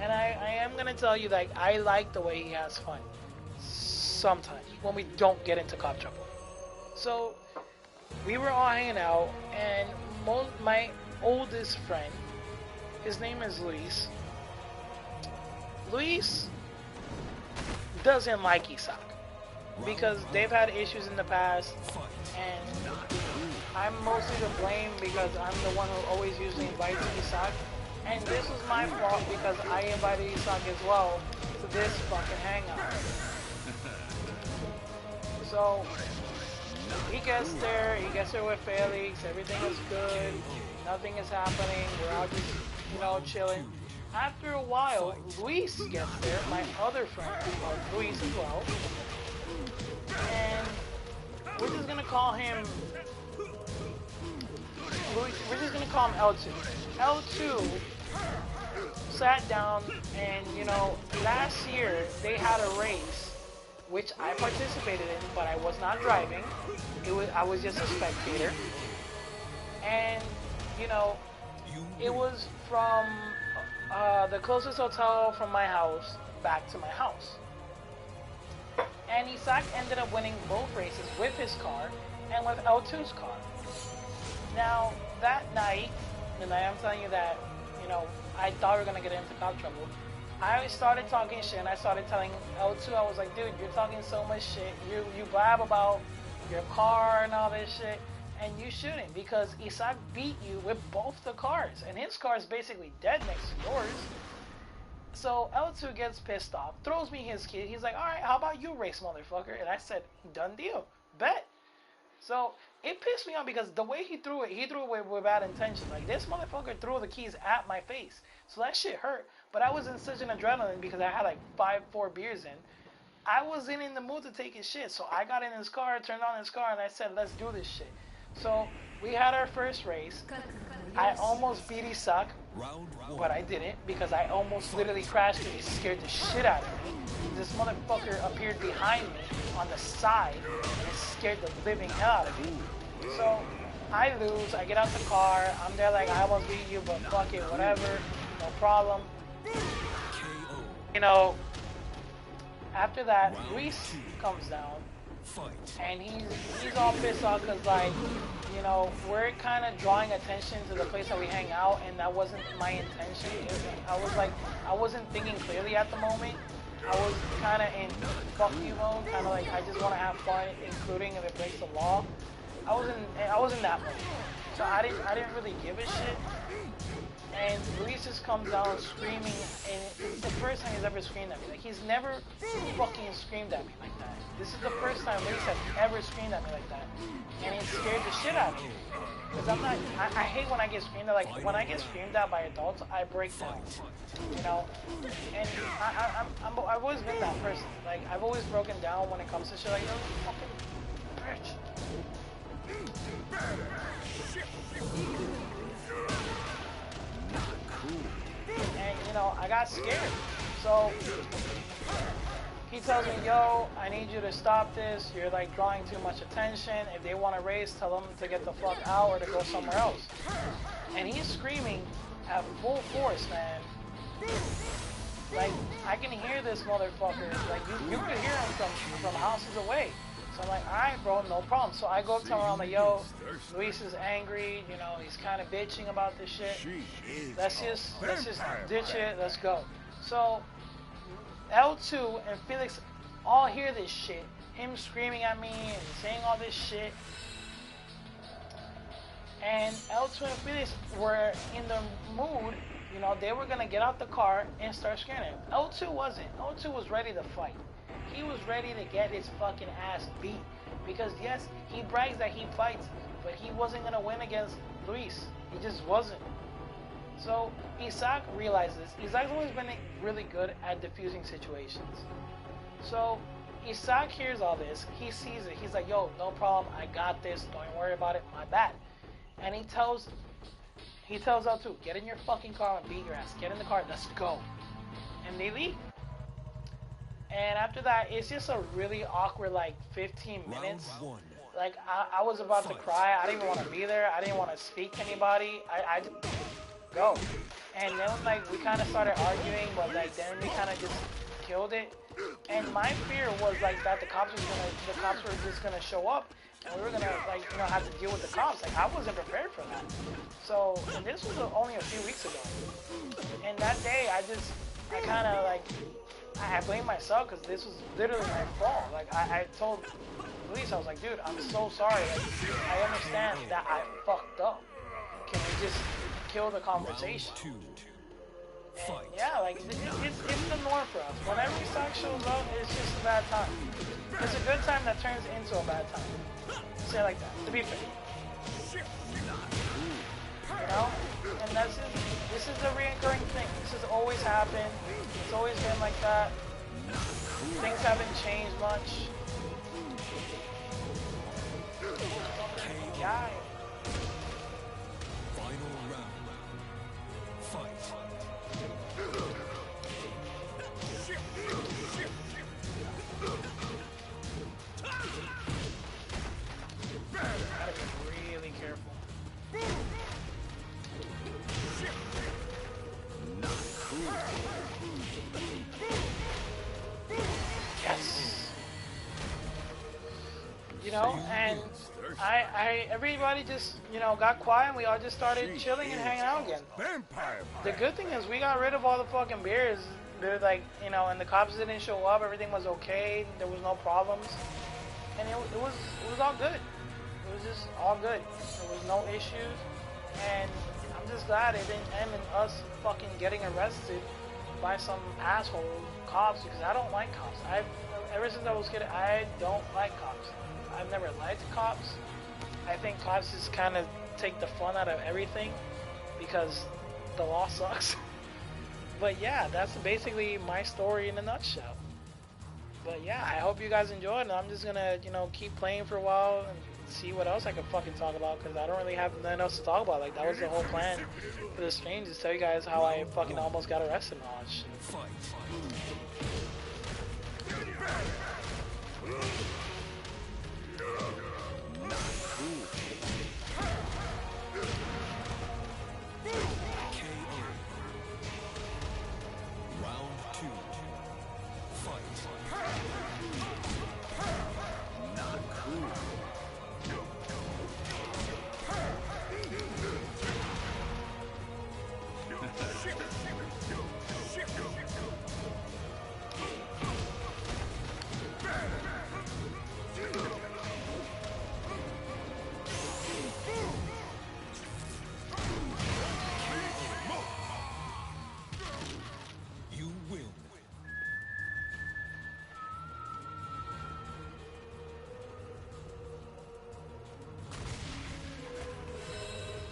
And I am going to tell you that I like the way he has fun. Sometimes, when we don't get into cop trouble. So, we were all hanging out, and my oldest friend, his name is Luis. Luis doesn't like Isaac. Because they've had issues in the past, and I'm mostly to blame because I'm the one who always usually invites Isaac. And this was my fault because I invited Isaac as well to this fucking hangout. So he gets there with Felix, everything is good, nothing is happening, we're all just, chilling. After a while, Luis gets there, my other friend, Luis as well, and we're just gonna call him, we're just gonna call him L2. L2 sat down and, last year they had a race which I participated in, but I was not driving. I was just a spectator. And, it was from the closest hotel from my house back to my house. And Isaac ended up winning both races with his car and with L2's car. Now, that night, the night I'm telling you that, I thought we were going to get into cop trouble, I started talking shit and I started telling L2, I was like, dude, you're talking so much shit. You blab about your car and all this shit, and you shouldn't, because Isaac beat you with both the cars, and his car is basically dead next to yours. So L2 gets pissed off, throws me his key. He's like, all right, how about you race, motherfucker? And I said, done deal, bet. So it pissed me off because the way he threw it with bad intention. Like, this motherfucker threw the keys at my face. So that shit hurt. But I was in such an adrenaline because I had like 4 beers in. I wasn't in the mood to take his shit. So I got in his car, turned on his car, and I said, let's do this shit. So we had our first race. I almost beat Isaac, but I didn't, because I almost literally crashed because he scared the shit out of me. This motherfucker appeared behind me on the side and it scared the living hell out of me. So I lose, I get out the car, I'm there like, I almost beat you, but fuck it, whatever, no problem. After that, Luis comes down, and he's all pissed off because, like, we're kind of drawing attention to the place that we hang out, and that wasn't my intention. I wasn't thinking clearly at the moment. I was kind of in fuck you mode, kind of like, I just want to have fun, including if it breaks the law. I was in that mode, so I didn't really give a shit. And Luis just comes down screaming, and it's the first time he's ever screamed at me. Like, he's never fucking screamed at me like that. This is the first time Luis has ever screamed at me like that. And it scared the shit out of me. Because I hate when I get screamed at. Like, when I get screamed at by adults, I break down. And I've always been that person. Like, I've always broken down when it comes to shit like, oh, fucking bitch. And, I got scared. So he tells me, yo, I need you to stop this. You're, like, drawing too much attention. If they want to race, tell them to get the fuck out or to go somewhere else. And he's screaming at full force, man. Like, I can hear this motherfucker. Like, you could hear him from houses away. So I'm like, all right, bro, no problem. So I go up to him, I'm like, yo, Luis is angry, he's kind of bitching about this shit. Let's just ditch it, let's go. So L2 and Felix all hear this shit, him screaming at me and saying all this shit. And L2 and Felix were in the mood, they were gonna get out the car and start screaming. L2 wasn't. L2 was ready to fight. He was ready to get his fucking ass beat. Because yes, he brags that he fights, but he wasn't going to win against Luis. He just wasn't. So Isaac realized this. Isaac's always been really good at diffusing situations. So Isaac hears all this. He sees it. He's like, yo, no problem. I got this. Don't worry about it. My bad. And he tells L2, get in your fucking car and beat your ass. Get in the car. Let's go. And they leave. And after that, it's just a really awkward, like, 15 minutes. Like, I was about to cry. I didn't even want to be there. I didn't want to speak to anybody. I just go. And then, like, we kind of started arguing, but, like, then we kind of just killed it. And my fear was, like, that the cops were just gonna show up, and we were gonna, like, have to deal with the cops. Like, I wasn't prepared for that. So, and this was only a few weeks ago. And that day, I kind of, like, I blame myself because this was literally my fault. Like, I told Luis, I was like, dude, I'm so sorry. Like, I understand that I fucked up. Can we just kill the conversation? And yeah, like, it's the norm for us. Whenever we start shows up, it's just a bad time. It's a good time that turns into a bad time. Say it like that, to be fair. You know? And this is a reoccurring thing. This has always happened. It's always been like that. Things haven't changed much. Yeah. Final round. Fight. Gotta be really careful. Yes. You know, and everybody just, you know, got quiet and we all just started chilling and hanging out again. The good thing is we got rid of all the fucking beers. They're like, you know, and the cops didn't show up. Everything was okay. There was no problems, and it was all good. It was just all good. There was no issues, and I'm just glad it didn't end in us fucking getting arrested by some asshole cops, because I don't like cops. Ever since I was a kid, I don't like cops. I've never liked cops. I think cops just kind of take the fun out of everything because the law sucks. But yeah, that's basically my story in a nutshell. But yeah, I hope you guys enjoyed, and I'm just gonna, you know, keep playing for a while and see what else I can fucking talk about, because I don't really have nothing else to talk about. Like, that was the whole plan for the stream, to tell you guys how I fucking almost got arrested and all that shit.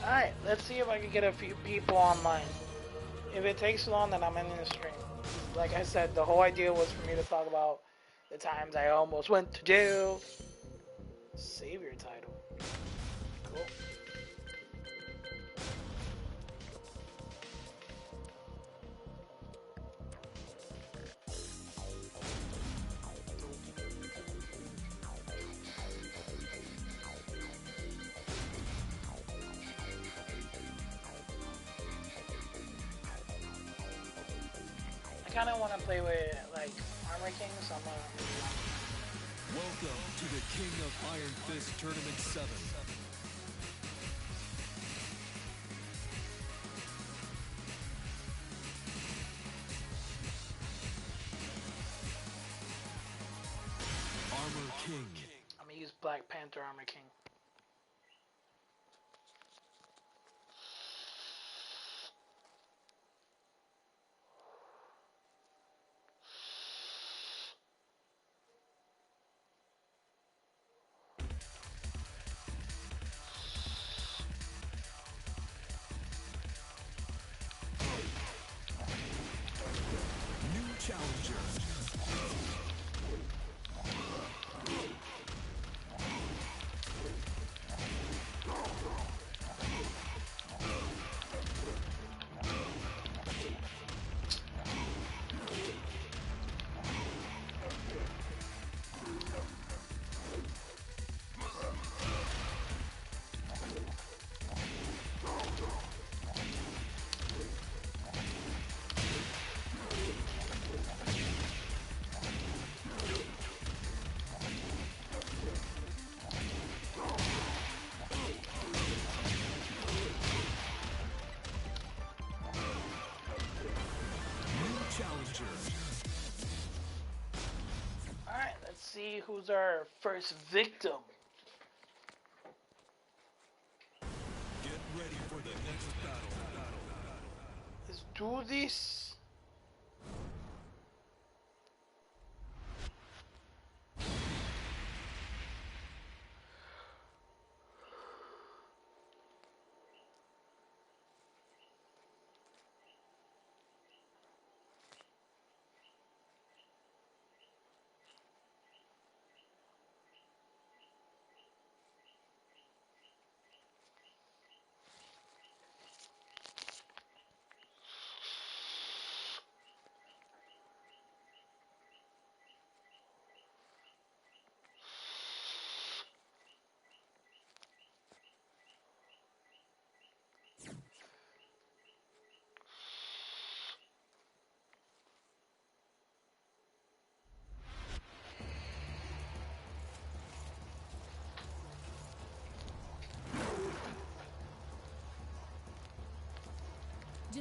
Alright, let's see if I can get a few people online. If it takes long, then I'm ending the stream. Like I said, the whole idea was for me to talk about the times I almost went to jail. Save your title. Cool. I kind of want to play with, like, Armor King, so I'm gonna... Welcome to the King of Iron Fist Tournament 7. Armor King. I'm gonna use Black Panther Armor King. Challenger. Alright, let's see who's our first victim. Get ready for the next battle. Let's do this.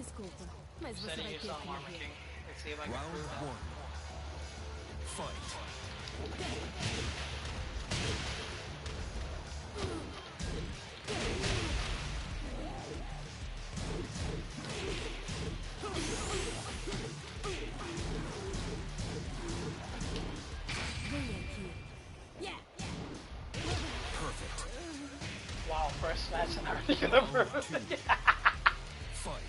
Desculpa, mas você Setting vai ter yourself que Armor morrer. King. Let's see if I can Round prove that. one. Fight. Vem aqui. Yeah. Perfect. Wow, first match and already gonna prove Round two. it. Fight.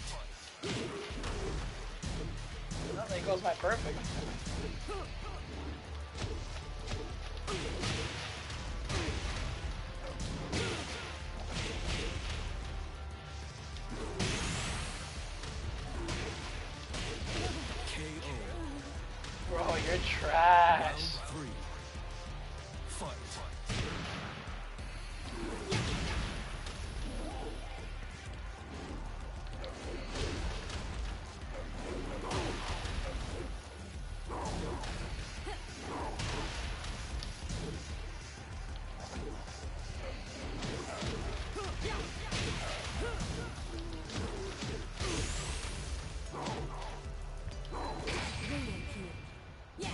Well, there goes my perfect. KO. Bro, you're Round trash. three. Fight. Vem aqui. Yeah.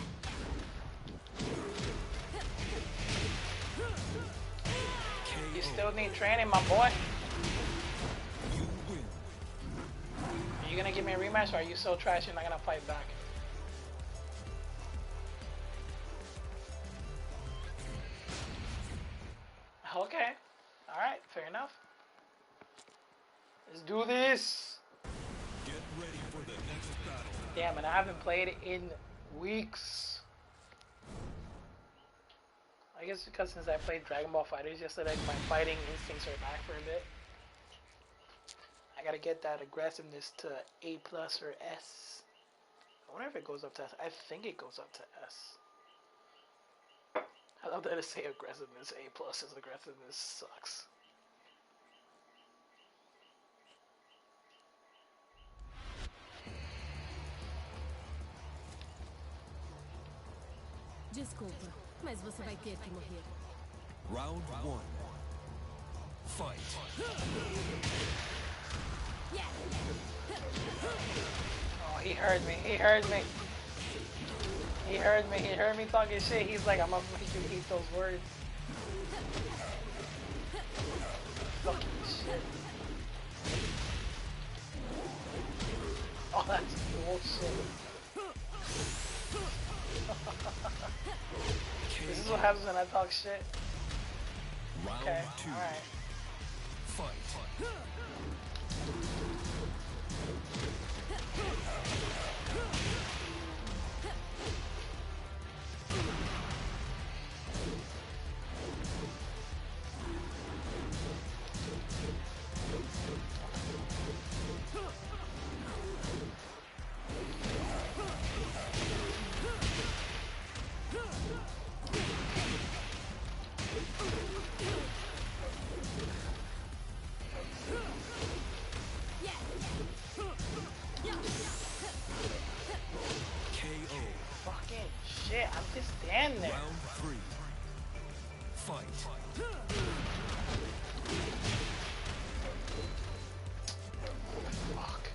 You KO. still need training, my boy. You win. Are you gonna give me a rematch or are you so trash you're not gonna fight back? Okay. Alright, fair enough. Let's do this. Get ready for the next battle. Damn, and I haven't played in weeks. I guess because since I played Dragon Ball FighterZ yesterday, my fighting instincts are back for a bit. I gotta get that aggressiveness to A plus or S. I wonder if it goes up to S. I think it goes up to S. I love that to say aggressiveness A plus is aggressiveness sucks. Desculpa, mas você vai ter que morrer. Round one. Fight. Yeah. Oh, he heard me. He heard me. He heard me. He heard me talking shit. He's like, I'm gonna make you eat those words. Fucking shit. Oh, that's bullshit. This is what happens when I talk shit. Round Okay, two. alright. Fight. KO. Fucking shit. I'm just standing there. Round three. Fight. Fuck.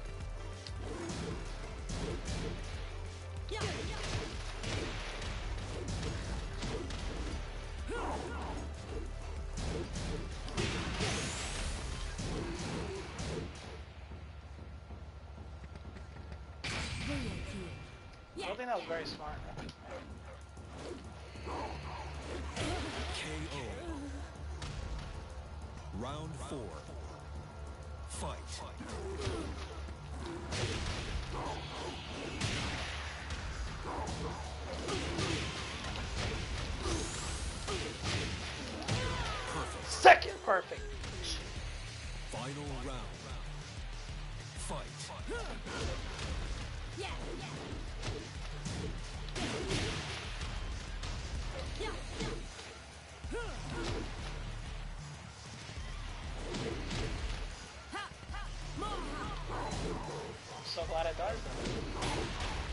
Vem aqui. I don't think that was very smart. KO. Round four. Fight. Perfect. Second perfect. Final round. Fight. Yeah. I'm so glad it does that.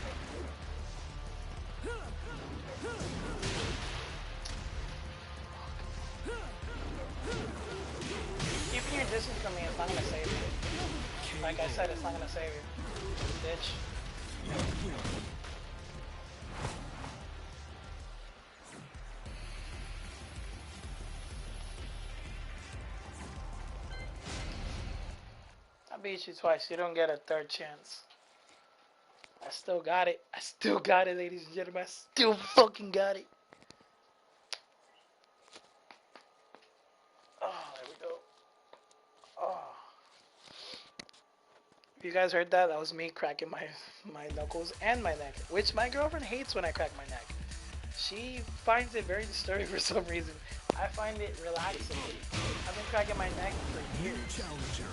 Keeping your distance from me is not gonna save me. KO. Like I said, it's not gonna save you. Bitch. I beat you twice. You don't get a third chance. I still got it. I still got it, ladies and gentlemen. I still fucking got it. Oh, there we go. Oh. You guys heard that? That was me cracking my knuckles and my neck, which my girlfriend hates when I crack my neck. She finds it very disturbing for some reason. I find it relaxing. I've been cracking my neck for years. Challenger.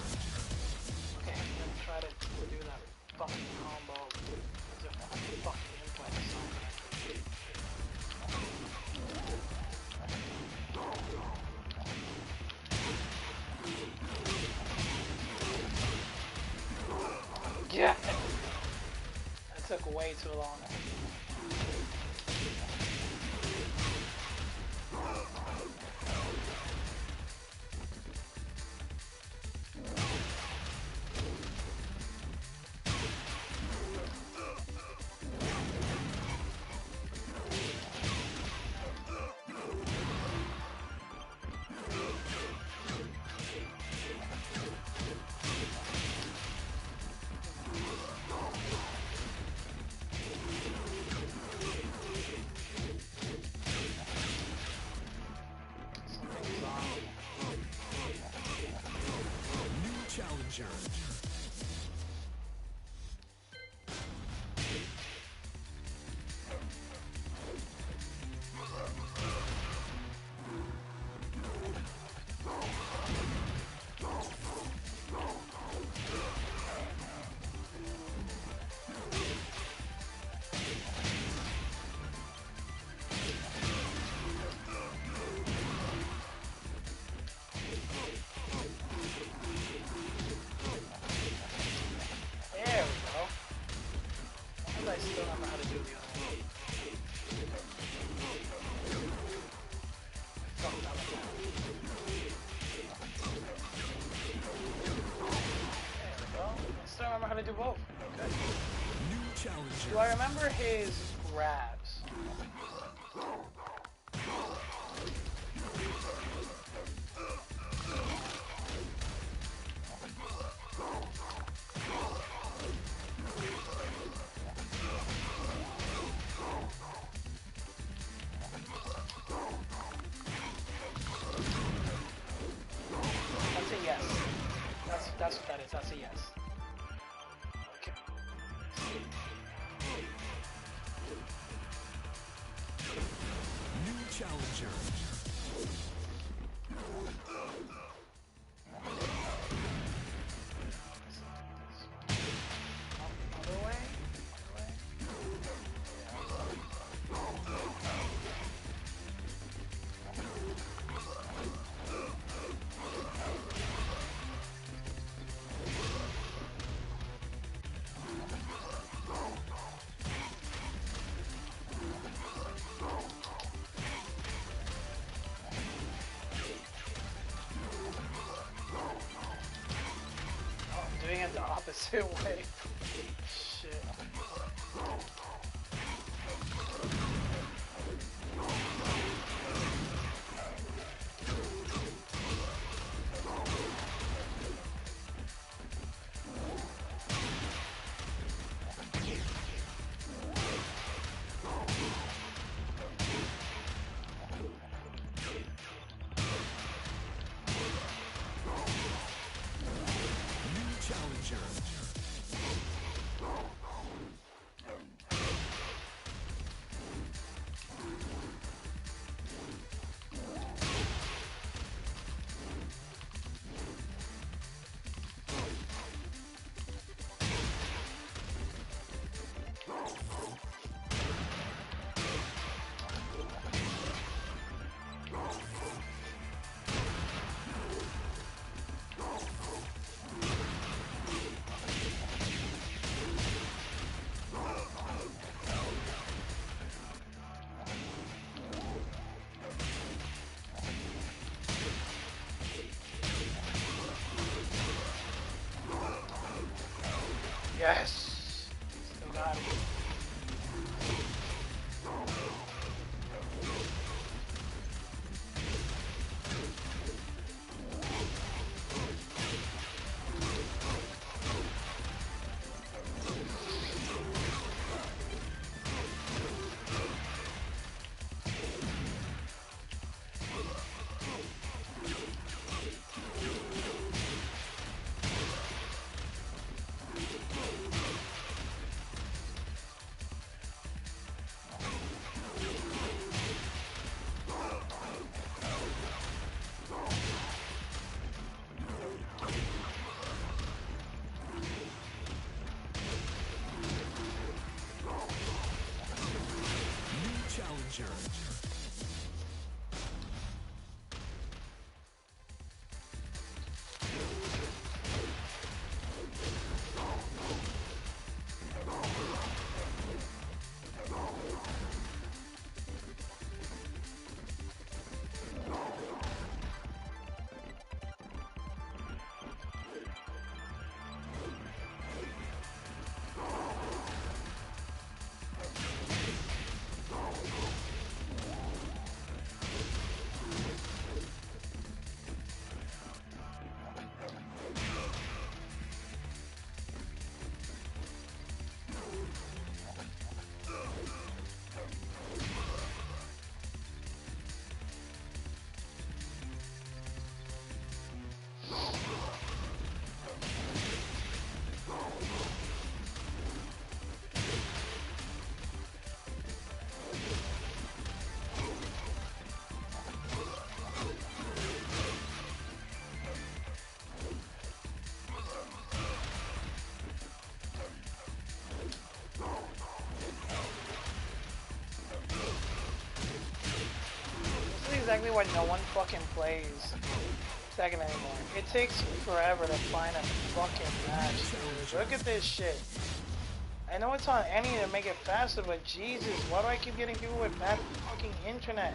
Okay, I'm gonna try to do that fucking combo. As if I'm fucking implant or something. Yeah! That took way too long. Challenger. There we go. Why do I still don't know how to do the other one? Fucked up. There we go. I still remember how to do both. Okay. New challenger. Do I remember his grabs? That's a yes. That's what that is. That's a yes. Okay. New challenger. Other way? Other way? Oh, I'm doing it the opposite way. Shit. New challenger. Yes. Still got it. New challenger. This is exactly why no one fucking plays Tekken anymore. It takes forever to find a fucking match, dude. Look at this shit. I know it's on any to make it faster, but Jesus, why do I keep getting people with bad fucking internet?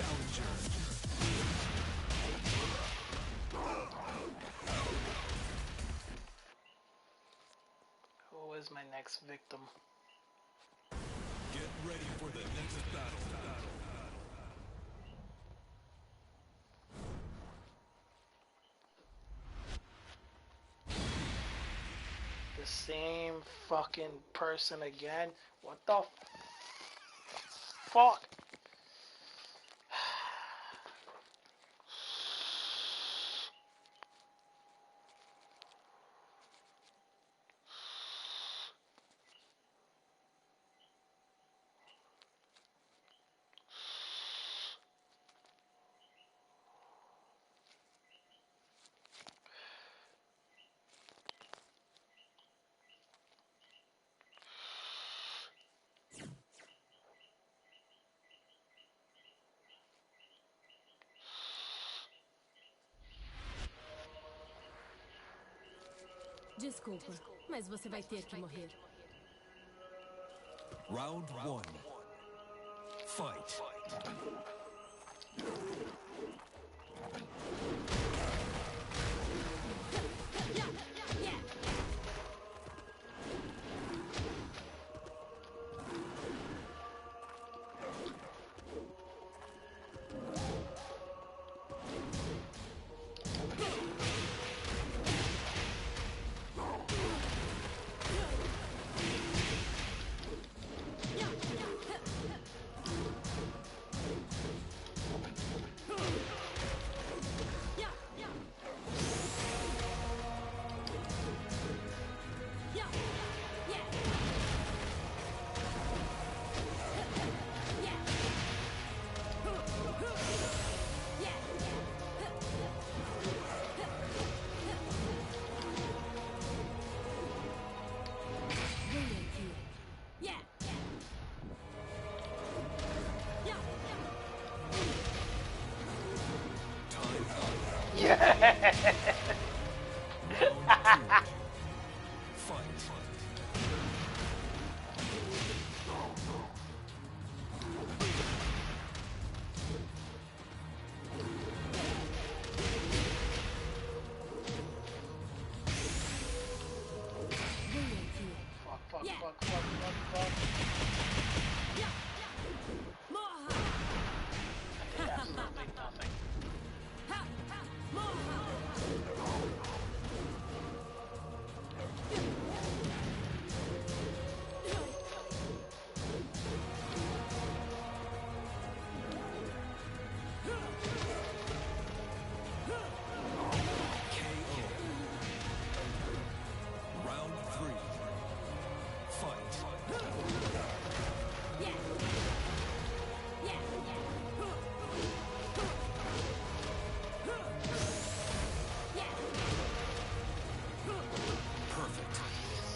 challenger. Who is my next victim? Get ready for the next battle. The same fucking person again? What the fuck? Desculpa, mas você vai ter que morrer. Round 1. Fight.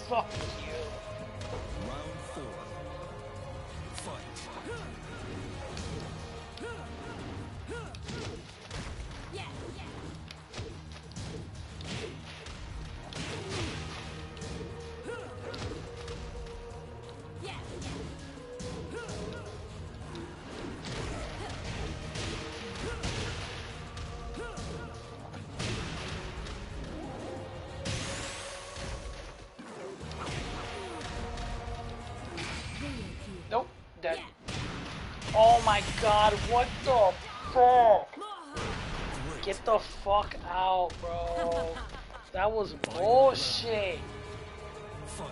Fuck you. Round 4. Fight. Nope, dead. Oh my god, what the fuck? Get the fuck out, bro. That was bullshit. Fight.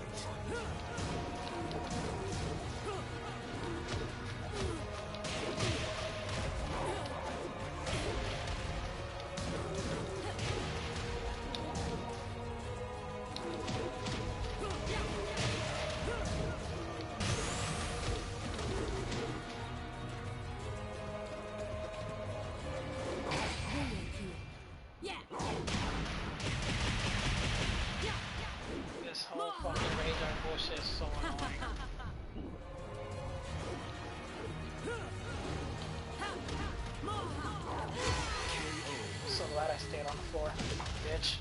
This whole fucking radar bullshit is so annoying. So glad I stayed on the floor, bitch.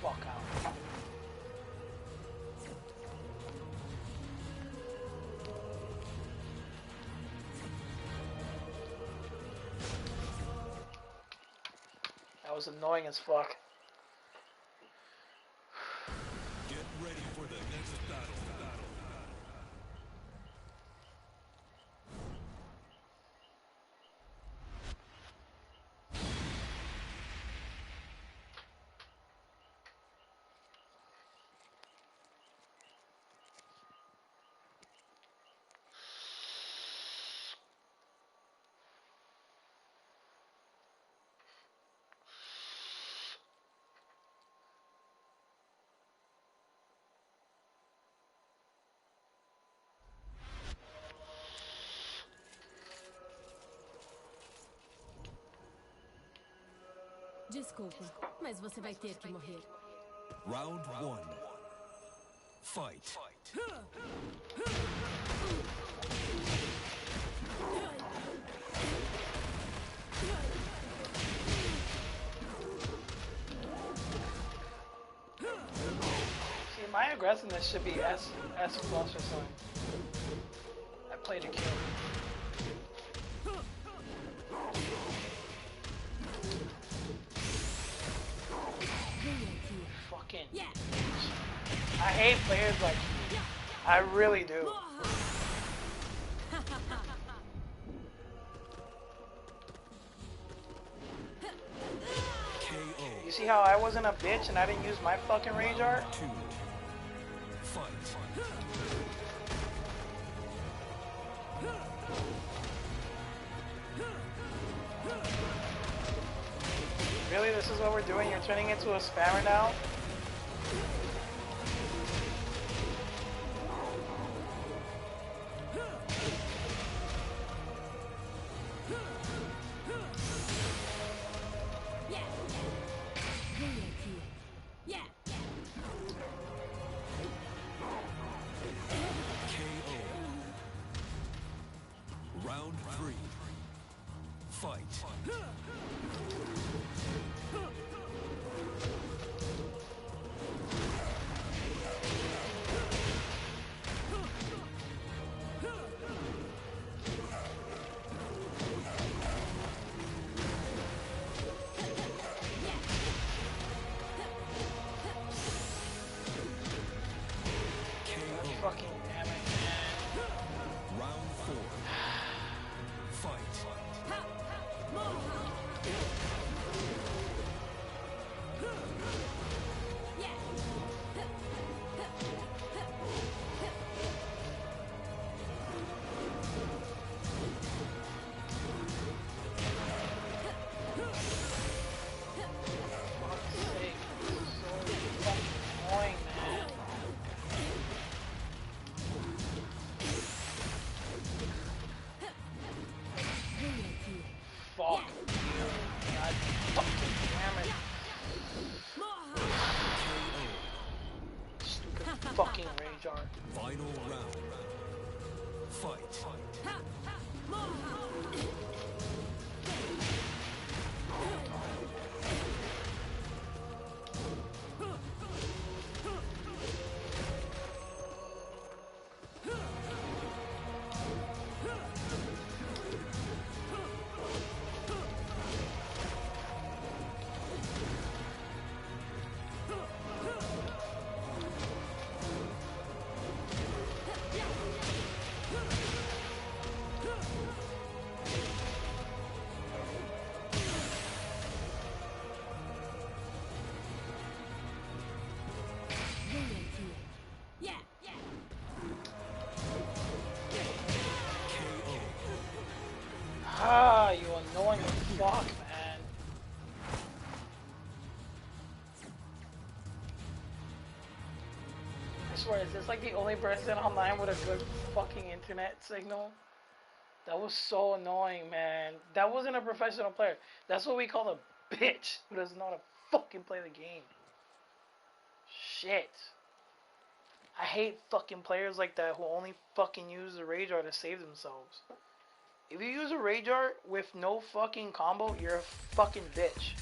Fuck out. was annoying as fuck. Get ready for the next battle. Desculpa, mas você vai ter que morrer. Round 1. Fight. See, my aggressiveness should be S plus or something. I played a kill. Fucking. Yeah. I hate players like you. I really do. KO. You see how I wasn't a bitch and I didn't use my fucking rage art? 2. Fight. Really? This is what we're doing? You're turning into a spammer now? KO. Round 3. Fight. Fucking damn it, man. Round 4. Fight. Fuck's sake. This is so fucking annoying, man. Fuck. God fucking damn it. Stupid fucking rage art. Final round. Fight. Ah, you annoying fuck, man. I swear, is this like the only person online with a good fucking internet signal? That was so annoying, man. That wasn't a professional player. That's what we call a bitch who doesn't know how to fucking play the game. Shit. I hate fucking players like that who only fucking use the rage art to save themselves. If you use a rage art with no fucking combo, you're a fucking bitch.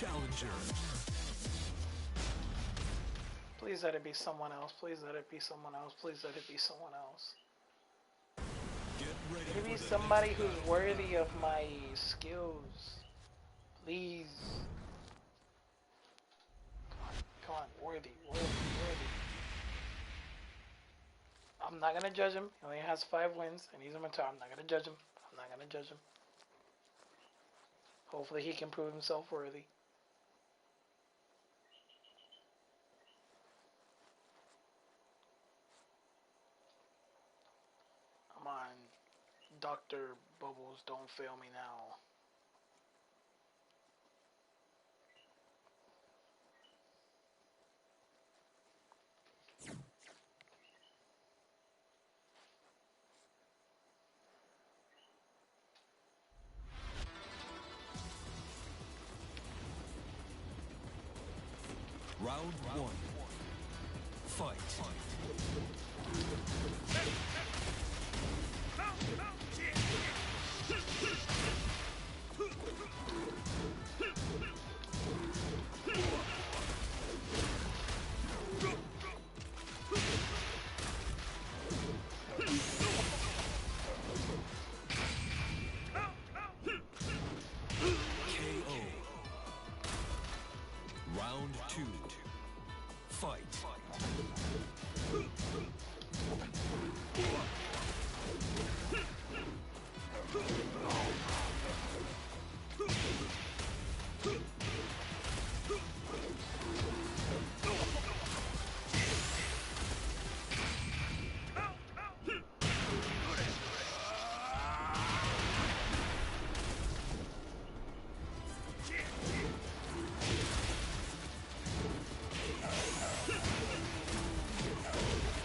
challenger. Please let it be someone else. Please let it be someone else. Please let it be someone else. Get ready Maybe for the somebody next who's battle. worthy of my skills. Please. Come on, worthy, worthy, worthy. I'm not gonna judge him. He only has 5 wins and he's a mentor. I'm not gonna judge him. I'm not gonna judge him. Hopefully he can prove himself worthy. Come on, Dr. Bubbles, don't fail me now. Round 1. Fight. KO. Round 2. Fight.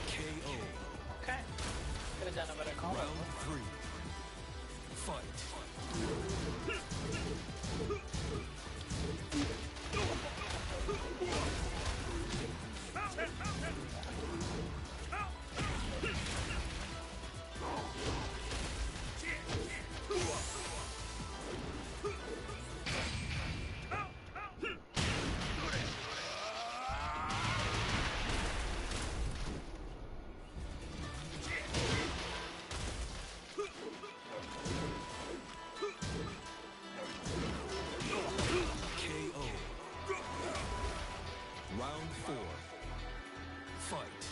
KO. Okay. Could have done a better combo. Round 3. Fight. KO. Round 4. Fight.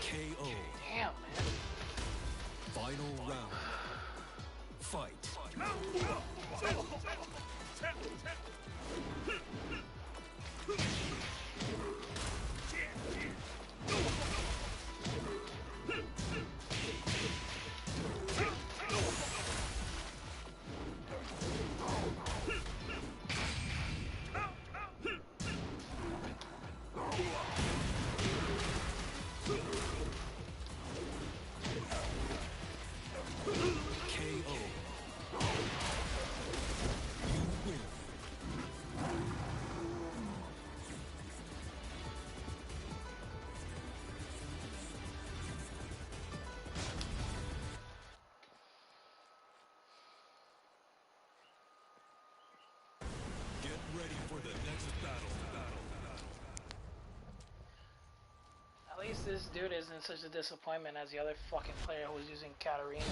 KO. Damn, man. Final round. Fight. KO. You win. Get ready for the next battle. At least this dude isn't such a disappointment as the other fucking player who was using Katarina.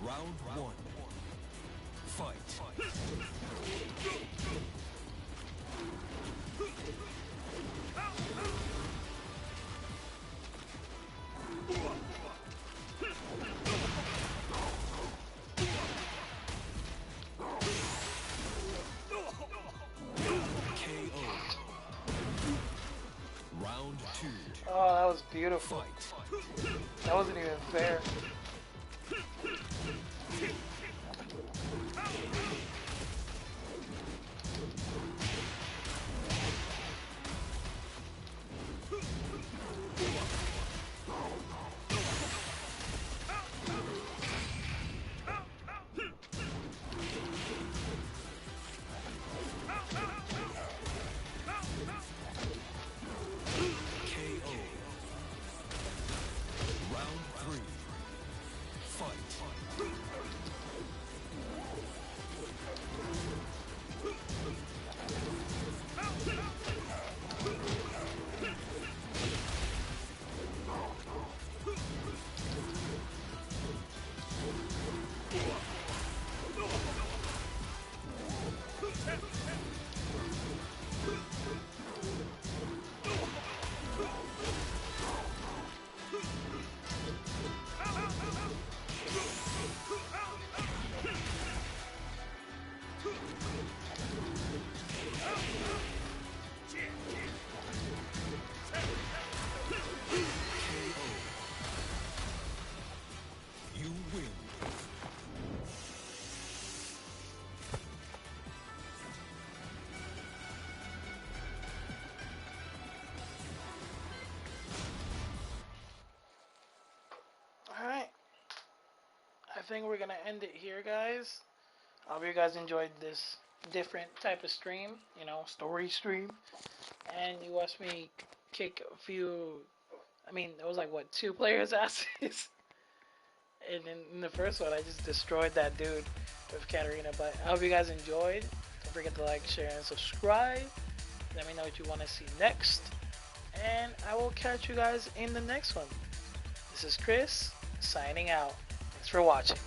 Round 1. Fight. KO. Round Round two. Oh, that was beautiful. Fight. That wasn't even fair. KO. Round three. Fight. You win. Alright. I think we're gonna end it here, guys. I hope you guys enjoyed this different type of stream, you know, story stream. And you watched me kick a few. I mean, it was like, what, two players' asses? And in the first one, I just destroyed that dude with Katarina. But I hope you guys enjoyed. Don't forget to like, share, and subscribe. Let me know what you want to see next. And I will catch you guys in the next one. This is Chris, signing out. Thanks for watching.